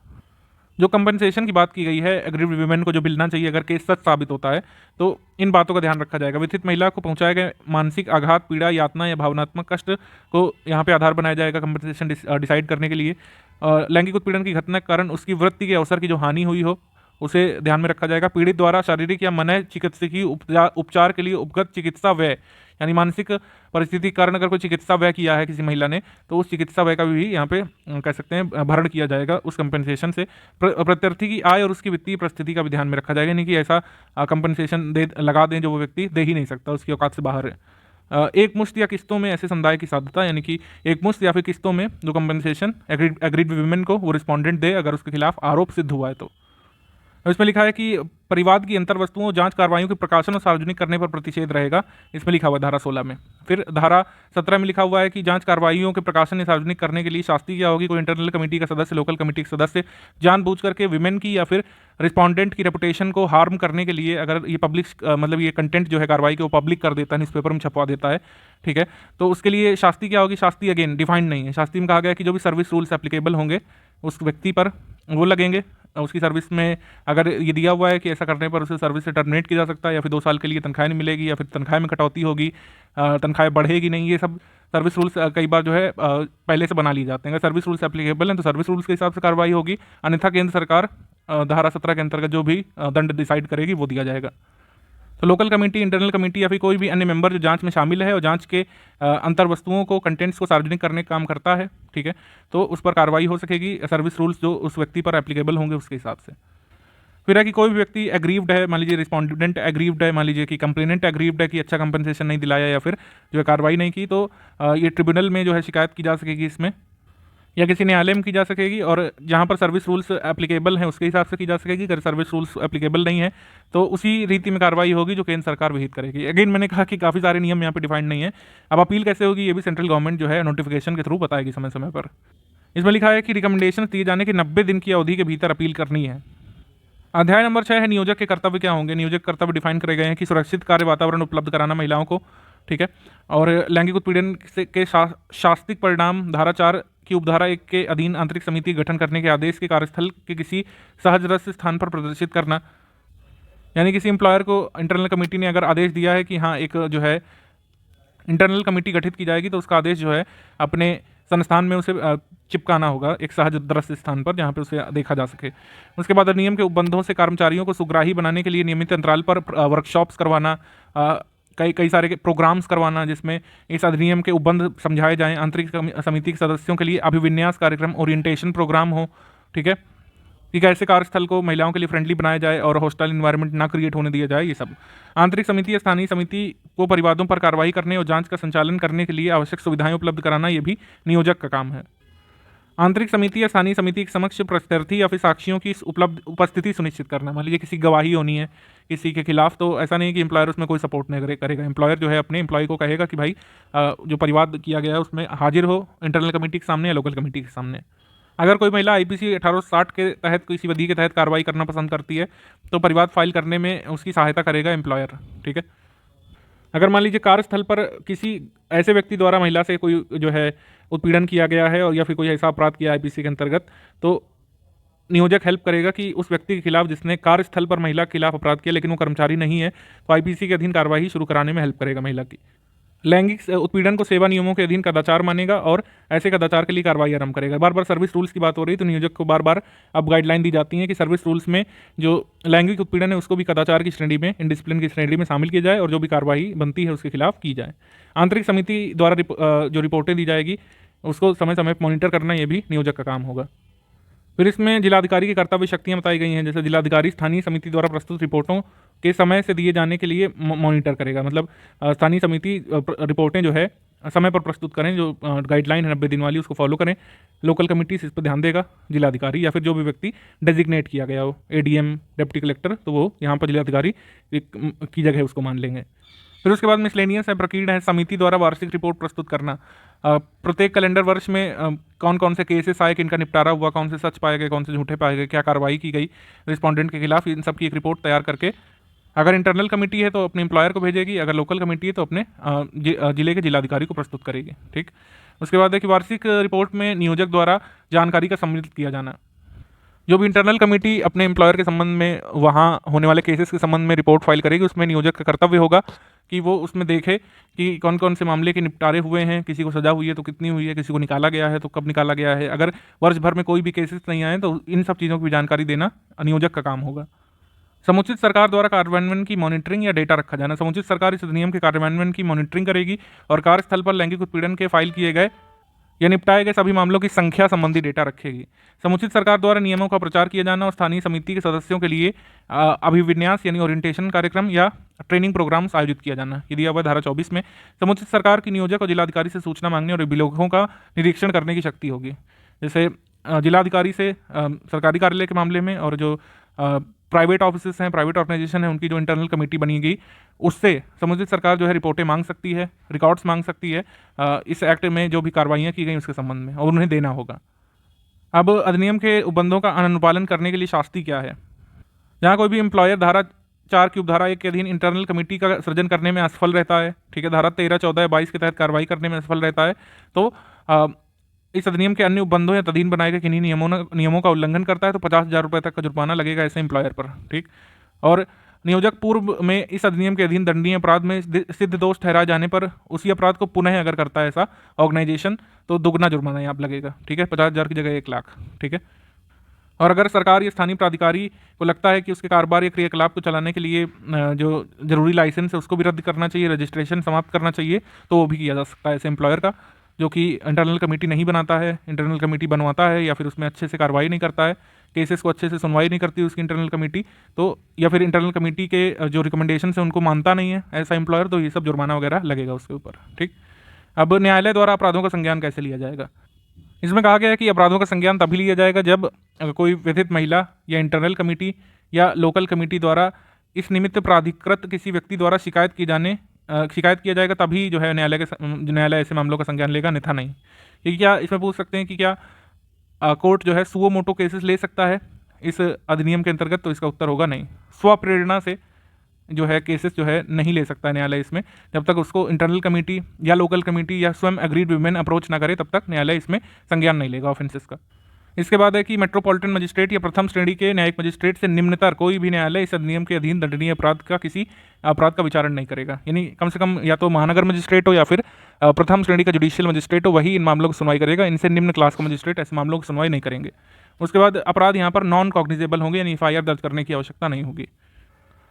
जो कंपनसेशन की बात की गई है, अग्रीव्ड वुमेन को जो मिलना चाहिए अगर केस सच साबित होता है, तो इन बातों का ध्यान रखा जाएगा। व्यथित महिला को पहुंचाए गए मानसिक आघात, पीड़ा, यातना या भावनात्मक कष्ट को यहाँ पे आधार बनाया जाएगा कंपनसेशन डिसाइड करने के लिए। लैंगिक उत्पीड़न की घटना के कारण उसकी वृत्ति के अवसर की जो हानि हुई हो उसे ध्यान में रखा जाएगा। पीड़ित द्वारा शारीरिक या मन चिकित्सकीय उपचार के लिए उपगत चिकित्सा व्यय, यानी मानसिक परिस्थिति के कारण अगर कोई चिकित्सा व्यय किया है किसी महिला ने, तो उस चिकित्सा व्यय का भी यहाँ पे कह सकते हैं भरण किया जाएगा उस कंपनसेशन से। प्रत्यार्थी की आय और उसकी वित्तीय परिस्थिति का भी ध्यान में रखा जाएगा, यानी कि ऐसा कंपनसेशन लगा दें जो वो व्यक्ति दे ही नहीं सकता, उसकी औकात से बाहर है। एक मुश्त या किस्तों में ऐसे समुदाय की साध्यता, यानी कि एक मुश्त या फिर किस्तों में जो कंपनसेशन एग्रीड वुमेन को वो रिस्पॉन्डेंट दे अगर उसके खिलाफ आरोप सिद्ध हुआ है तो। इसमें लिखा है कि परिवाद की अंतर वस्तुओं जांच कार्रवाइयों के प्रकाशन और सार्वजनिक करने पर प्रतिषेध रहेगा, इसमें लिखा हुआ है धारा 16 में। फिर धारा 17 में लिखा हुआ है कि जांच कार्रवाइयों के प्रकाशन या सार्वजनिक करने के लिए शास्ति क्या होगी? कोई इंटरनल कमेटी का सदस्य, लोकल कमेटी के सदस्य जानबूझ करके विमेन की या फिर रिस्पॉन्डेंट की रेपुटेशन को हार्म करने के लिए अगर ये पब्लिक मतलब ये कंटेंट जो है कार्रवाई के वो पब्लिक कर देता है, न्यूज़पेपर में छपवा देता है, ठीक है, तो उसके लिए शास्ति क्या होगी? शास्ति अगेन डिफाइंड नहीं है। शास्ति में कहा गया कि जो भी सर्विस रूल्स एप्लीकेबल होंगे उस व्यक्ति पर वो लगेंगे। उसकी सर्विस में अगर ये दिया हुआ है कि ऐसा करने पर उसे सर्विस से टर्मिनेट किया जा सकता है, या फिर 2 साल के लिए तनख्वाह नहीं मिलेगी, या फिर तनख्वाह में कटौती होगी, तनख्वाह बढ़ेगी नहीं, ये सब सर्विस रूल्स कई बार जो है पहले से बना लिए जाते हैं। अगर सर्विस रूल्स एप्लीकेबल हैं तो सर्विस रूल्स के हिसाब से कार्रवाई होगी, अन्यथा केंद्र सरकार धारा 17 के अंतर्गत जो भी दंड डिसाइड करेगी वो दिया जाएगा। तो लोकल कमेटी, इंटरनल कमेटी या फिर कोई भी अन्य मेंबर जो जांच में शामिल है और जांच के अंतर वस्तुओं को, कंटेंट्स को सार्वजनिक करने का काम करता है, ठीक है, तो उस पर कार्रवाई हो सकेगी सर्विस रूल्स जो उस व्यक्ति पर एप्लीकेबल होंगे उसके हिसाब से। फिर है कि कोई भी व्यक्ति एग्रीव्ड है, मान लीजिए रिस्पॉन्डेंट एग्रीव्ड है, मान लीजिए कि कंप्लेनेंट एग्रीव्ड है कि अच्छा कंपनसेशन नहीं दिलाया या फिर जो है कार्रवाई नहीं की, तो ये ट्रिब्यूनल में जो है शिकायत की जा सकेगी इसमें। या किसी न्यायालय में की जा सकेगी, और जहाँ पर सर्विस रूल्स एप्लीकेबल हैं उसके हिसाब से की जा सकेगी। अगर सर्विस रूल्स एप्लीकेबल नहीं है तो उसी रीति में कार्रवाई होगी जो केंद्र सरकार विहित करेगी। अगेन मैंने कहा कि काफ़ी सारे नियम यहाँ पे डिफाइंड नहीं है। अब अपील कैसे होगी ये भी सेंट्रल गवर्नमेंट जो है नोटिफिकेशन के थ्रू बताएगी समय समय पर। इसमें लिखा है कि रिकमेंडेशन दिए जाने की 90 दिन की अवधि के भीतर अपील करनी है। अध्याय नंबर 6 है नियोजक के कर्तव्य क्या होंगे। नियोजक कर्तव्य डिफाइन करे गए हैं कि सुरक्षित कार्य वातावरण उपलब्ध कराना महिलाओं को, ठीक है, और लैंगिक उत्पीड़न के शास्तिक परिणाम धारा 4 की उपधारा 1 के अधीन आंतरिक समिति गठन करने के आदेश के कार्यस्थल के किसी सहजरस स्थान पर प्रदर्शित करना। यानी किसी एम्प्लॉयर को इंटरनल कमेटी ने अगर आदेश दिया है कि हाँ एक जो है इंटरनल कमेटी गठित की जाएगी, तो उसका आदेश जो है अपने संस्थान में उसे चिपकाना होगा एक सहज दृश्य स्थान पर जहाँ पे उसे देखा जा सके। उसके बाद अधिनियम के उपबंधों से कर्मचारियों को सुग्राही बनाने के लिए नियमित अंतराल पर वर्कशॉप्स करवाना, कई सारे प्रोग्राम्स करवाना जिसमें इस अधिनियम के उपबंध समझाए जाएं। आंतरिक समिति के सदस्यों के लिए अभिविन्यास कार्यक्रम, ओरिएंटेशन प्रोग्राम हो, ठीक है, कि कैसे कार्यस्थल को महिलाओं के लिए फ्रेंडली बनाया जाए और हॉस्टाइल इन्वायरमेंट ना क्रिएट होने दिया जाए। ये सब आंतरिक समिति या स्थानीय समिति को परिवादों पर कार्रवाई करने और जांच का संचालन करने के लिए आवश्यक सुविधाएं उपलब्ध कराना, ये भी नियोजक का काम है। आंतरिक समिति या स्थानीय समिति के समक्ष प्रत्यर्थी या फिर साक्षियों की उपस्थिति सुनिश्चित करना। मान लीजिए किसी गवाही होनी है किसी के खिलाफ, तो ऐसा नहीं कि एम्प्लॉयर उसमें कोई सपोर्ट नहीं करेगा। एम्प्लॉयर जो है अपने एम्प्लॉय को कहेगा कि भाई जो परिवाद किया गया है उसमें हाजिर हो इंटरनल कमेटी के सामने या लोकल कमेटी के सामने। अगर कोई महिला IPC 1860 के तहत किसी विधि के तहत कार्रवाई करना पसंद करती है तो परिवाद फाइल करने में उसकी सहायता करेगा एम्प्लॉयर, ठीक है। अगर मान लीजिए कार्यस्थल पर किसी ऐसे व्यक्ति द्वारा महिला से कोई जो है उत्पीड़न किया गया है और या फिर कोई ऐसा अपराध किया IPC के अंतर्गत, तो नियोजक हेल्प करेगा कि उस व्यक्ति के खिलाफ जिसने कार्यस्थल पर महिला के खिलाफ अपराध किया लेकिन वो कर्मचारी नहीं है, तो IPC के अधीन कार्यवाही शुरू कराने में हेल्प करेगा महिला की। लैंगिक उत्पीड़न को सेवा नियमों के अधीन कदाचार मानेगा और ऐसे कदाचार के लिए कार्रवाई आरंभ करेगा। बार बार सर्विस रूल्स की बात हो रही है तो नियोजक को बार बार अब गाइडलाइन दी जाती है कि सर्विस रूल्स में जो लैंगिक उत्पीड़न है उसको भी कदाचार की श्रेणी में, इनडिसिप्लिन की श्रेणी में शामिल किया जाए और जो भी कार्रवाई बनती है उसके खिलाफ की जाए। आंतरिक समिति द्वारा जो रिपोर्टें दी जाएगी उसको समय समय पर मॉनिटर करना, ये भी नियोजक का काम होगा। फिर इसमें जिलाधिकारी की कर्तव्य शक्तियाँ बताई गई हैं। जैसे जिलाधिकारी स्थानीय समिति द्वारा प्रस्तुत रिपोर्टों के समय से दिए जाने के लिए मॉनिटर करेगा। मतलब स्थानीय समिति रिपोर्टें जो है समय पर प्रस्तुत करें, जो गाइडलाइन है 90 दिन वाली उसको फॉलो करें। लोकल कमेटी इस पर ध्यान देगा, जिलाधिकारी या फिर जो भी व्यक्ति डेजिग्नेट किया गया हो, ADM, डिप्टी कलेक्टर, तो वो यहाँ पर जिलाधिकारी की जगह उसको मान लेंगे। फिर उसके बाद मिसलेनियस है, प्रकीर्ण है, समिति द्वारा वार्षिक रिपोर्ट प्रस्तुत करना। प्रत्येक कैलेंडर वर्ष में कौन कौन से केसेस आए, किनका निपटारा हुआ, कौन से सच पाए गए, कौन से झूठे पाए गए, क्या कार्रवाई की गई रिस्पोंडेंट के खिलाफ, इन सब की एक रिपोर्ट तैयार करके अगर इंटरनल कमेटी है तो अपने एम्प्लॉयर को भेजेगी, अगर लोकल कमेटी है तो अपने जिले के जिलाधिकारी को प्रस्तुत करेगी, ठीक। उसके बाद है कि वार्षिक रिपोर्ट में नियोजक द्वारा जानकारी का सम्मिलित किया जाना। जो भी इंटरनल कमेटी अपने एम्प्लॉयर के संबंध में वहाँ होने वाले केसेस के संबंध में रिपोर्ट फाइल करेगी, उसमें नियोजक का कर्तव्य होगा कि वो उसमें देखे कि कौन कौन से मामले के निपटारे हुए हैं, किसी को सजा हुई है तो कितनी हुई है, किसी को निकाला गया है तो कब निकाला गया है। अगर वर्ष भर में कोई भी केसेस नहीं आए तो इन सब चीज़ों की भी जानकारी देना नियोजक का काम होगा। समुचित सरकार द्वारा कार्यान्वयन की मॉनिटरिंग या डेटा रखा जाना। समुचित सरकार इस अधिनियम के कार्यान्वयन की मॉनिटरिंग करेगी और कार्यस्थल पर लैंगिक उत्पीड़न के फाइल किए गए या निपटाए गए सभी मामलों की संख्या संबंधी डेटा रखेगी। समुचित सरकार द्वारा नियमों का प्रचार किया जाना और स्थानीय समिति के सदस्यों के लिए अभिविन्यास यानी ओरिएंटेशन कार्यक्रम या ट्रेनिंग प्रोग्राम्स आयोजित किया जाना। ये दिया हुआ धारा 24 में। समुचित सरकार की नियोजक और जिलाधिकारी से सूचना मांगने और अभिलेखों का निरीक्षण करने की शक्ति होगी। जैसे जिलाधिकारी से सरकारी कार्यालय के मामले में, और जो प्राइवेट ऑफिसेस हैं, प्राइवेट ऑर्गेनाइजेशन है, उनकी जो इंटरनल कमेटी बनी गई उससे समुचित सरकार जो है रिपोर्टें मांग सकती है, रिकॉर्ड्स मांग सकती है इस एक्ट में जो भी कार्रवाइयाँ की गई उसके संबंध में, और उन्हें देना होगा। अब अधिनियम के उपबंधों का अनुपालन करने के लिए शास्ति क्या है। जहाँ कोई भी एम्प्लॉयर धारा 4 की उपधारा 1 के अधीन इंटरनल कमेटी का सृजन करने में असफल रहता है, ठीक है, धारा 13, 14 या 22 के तहत कार्रवाई करने में असफल रहता है, तो इस अधिनियम के अन्य उपबंधों या तदीन बनाए गए किन्हीं नियमों का उल्लंघन करता है तो 50,000 रुपये तक का जुर्माना लगेगा ऐसे एम्प्लॉयर पर, ठीक। और नियोजक पूर्व में इस अधिनियम के अधीन दंडनीय अपराध में सिद्ध दोष ठहराए जाने पर उसी अपराध को पुनः अगर करता है ऐसा ऑर्गेनाइजेशन तो दुगना जुर्माना यहाँ पर लगेगा, ठीक है, 50,000 की जगह 1 लाख, ठीक है। और अगर सरकार या स्थानीय प्राधिकारी को लगता है कि उसके कारोबार या क्रियाकलाप को चलाने के लिए जो जरूरी लाइसेंस है उसको भी रद्द करना चाहिए, रजिस्ट्रेशन समाप्त करना चाहिए, तो वो भी किया जा सकता है ऐसे एम्प्लॉयर का जो कि इंटरनल कमेटी नहीं बनाता है, इंटरनल कमेटी बनवाता है या फिर उसमें अच्छे से कार्रवाई नहीं करता है, केसेस को अच्छे से सुनवाई नहीं करती उसकी इंटरनल कमेटी, तो या फिर इंटरनल कमेटी के जो रिकमेंडेशन है उनको मानता नहीं है ऐसा एम्प्लॉयर, तो ये सब जुर्माना वगैरह लगेगा उसके ऊपर, ठीक। अब न्यायालय द्वारा अपराधों का संज्ञान कैसे लिया जाएगा। इसमें कहा गया है कि अपराधों का संज्ञान तभी लिया जाएगा जब कोई विधित महिला या इंटरनल कमेटी या लोकल कमेटी द्वारा इस निमित्त प्राधिकृत किसी व्यक्ति द्वारा शिकायत किया जाएगा, तभी जो है न्यायालय ऐसे मामलों का संज्ञान लेगा, अन्यथा नहीं। कि क्या इसमें पूछ सकते हैं कि क्या कोर्ट जो है सुओ मोटो केसेस ले सकता है इस अधिनियम के अंतर्गत, तो इसका उत्तर होगा नहीं। स्वप्रेरणा से जो है केसेस जो है नहीं ले सकता है न्यायालय इसमें, जब तक उसको इंटरनल कमेटी या लोकल कमेटी या स्वयं एग्रीड विमेन अप्रोच ना करे तब तक न्यायालय इसमें संज्ञान नहीं लेगा ऑफेंसेस का। इसके बाद है कि मेट्रोपॉलिटन मजिस्ट्रेट या प्रथम श्रेणी के न्यायिक मजिस्ट्रेट से निम्नतर कोई भी न्यायालय इस अधिनियम के अधीन दंडनीय किसी अपराध का विचारण नहीं करेगा। यानी कम से कम या तो महानगर मजिस्ट्रेट हो या फिर प्रथम श्रेणी का जुडिशियल मजिस्ट्रेट हो, वही इन मामलों की सुनवाई करेगा। इनसे निम्न क्लास का मजिस्ट्रेट ऐसे मामलों की सुनवाई नहीं करेंगे। उसके बाद अपराध यहाँ पर नॉन कॉग्निजेबल होंगे, यानी FIR दर्ज करने की आवश्यकता नहीं होगी।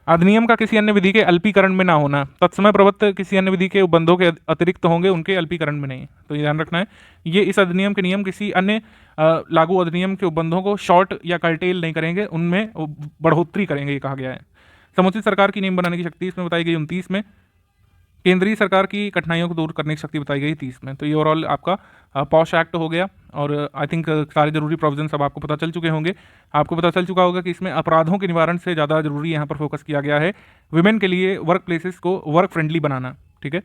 अधिनियम का किसी अन्य विधि के अल्पीकरण में ना होना, तत्समय प्रवृत्त किसी अन्य विधि के उपबंधों के अतिरिक्त होंगे, उनके अल्पीकरण में नहीं। तो ये ध्यान रखना है, ये इस अधिनियम के नियम किसी अन्य लागू अधिनियम के उपबंधों को शॉर्ट या कर्टेल नहीं करेंगे, उनमें बढ़ोतरी करेंगे, ये कहा गया है। समुचित सरकार की नियम बनाने की शक्ति इसमें बताई गई 29 में। केंद्रीय सरकार की कठिनाइयों को दूर करने की शक्ति बताई गई 30 में। तो ये ओवरऑल आपका पॉश एक्ट हो गया, और आई थिंक सारे जरूरी प्रोविजन सब आपको पता चल चुके होंगे। आपको पता चल चुका होगा कि इसमें अपराधों के निवारण से ज़्यादा जरूरी यहाँ पर फोकस किया गया है विमेन के लिए वर्क प्लेसेस को वर्क फ्रेंडली बनाना। ठीक है,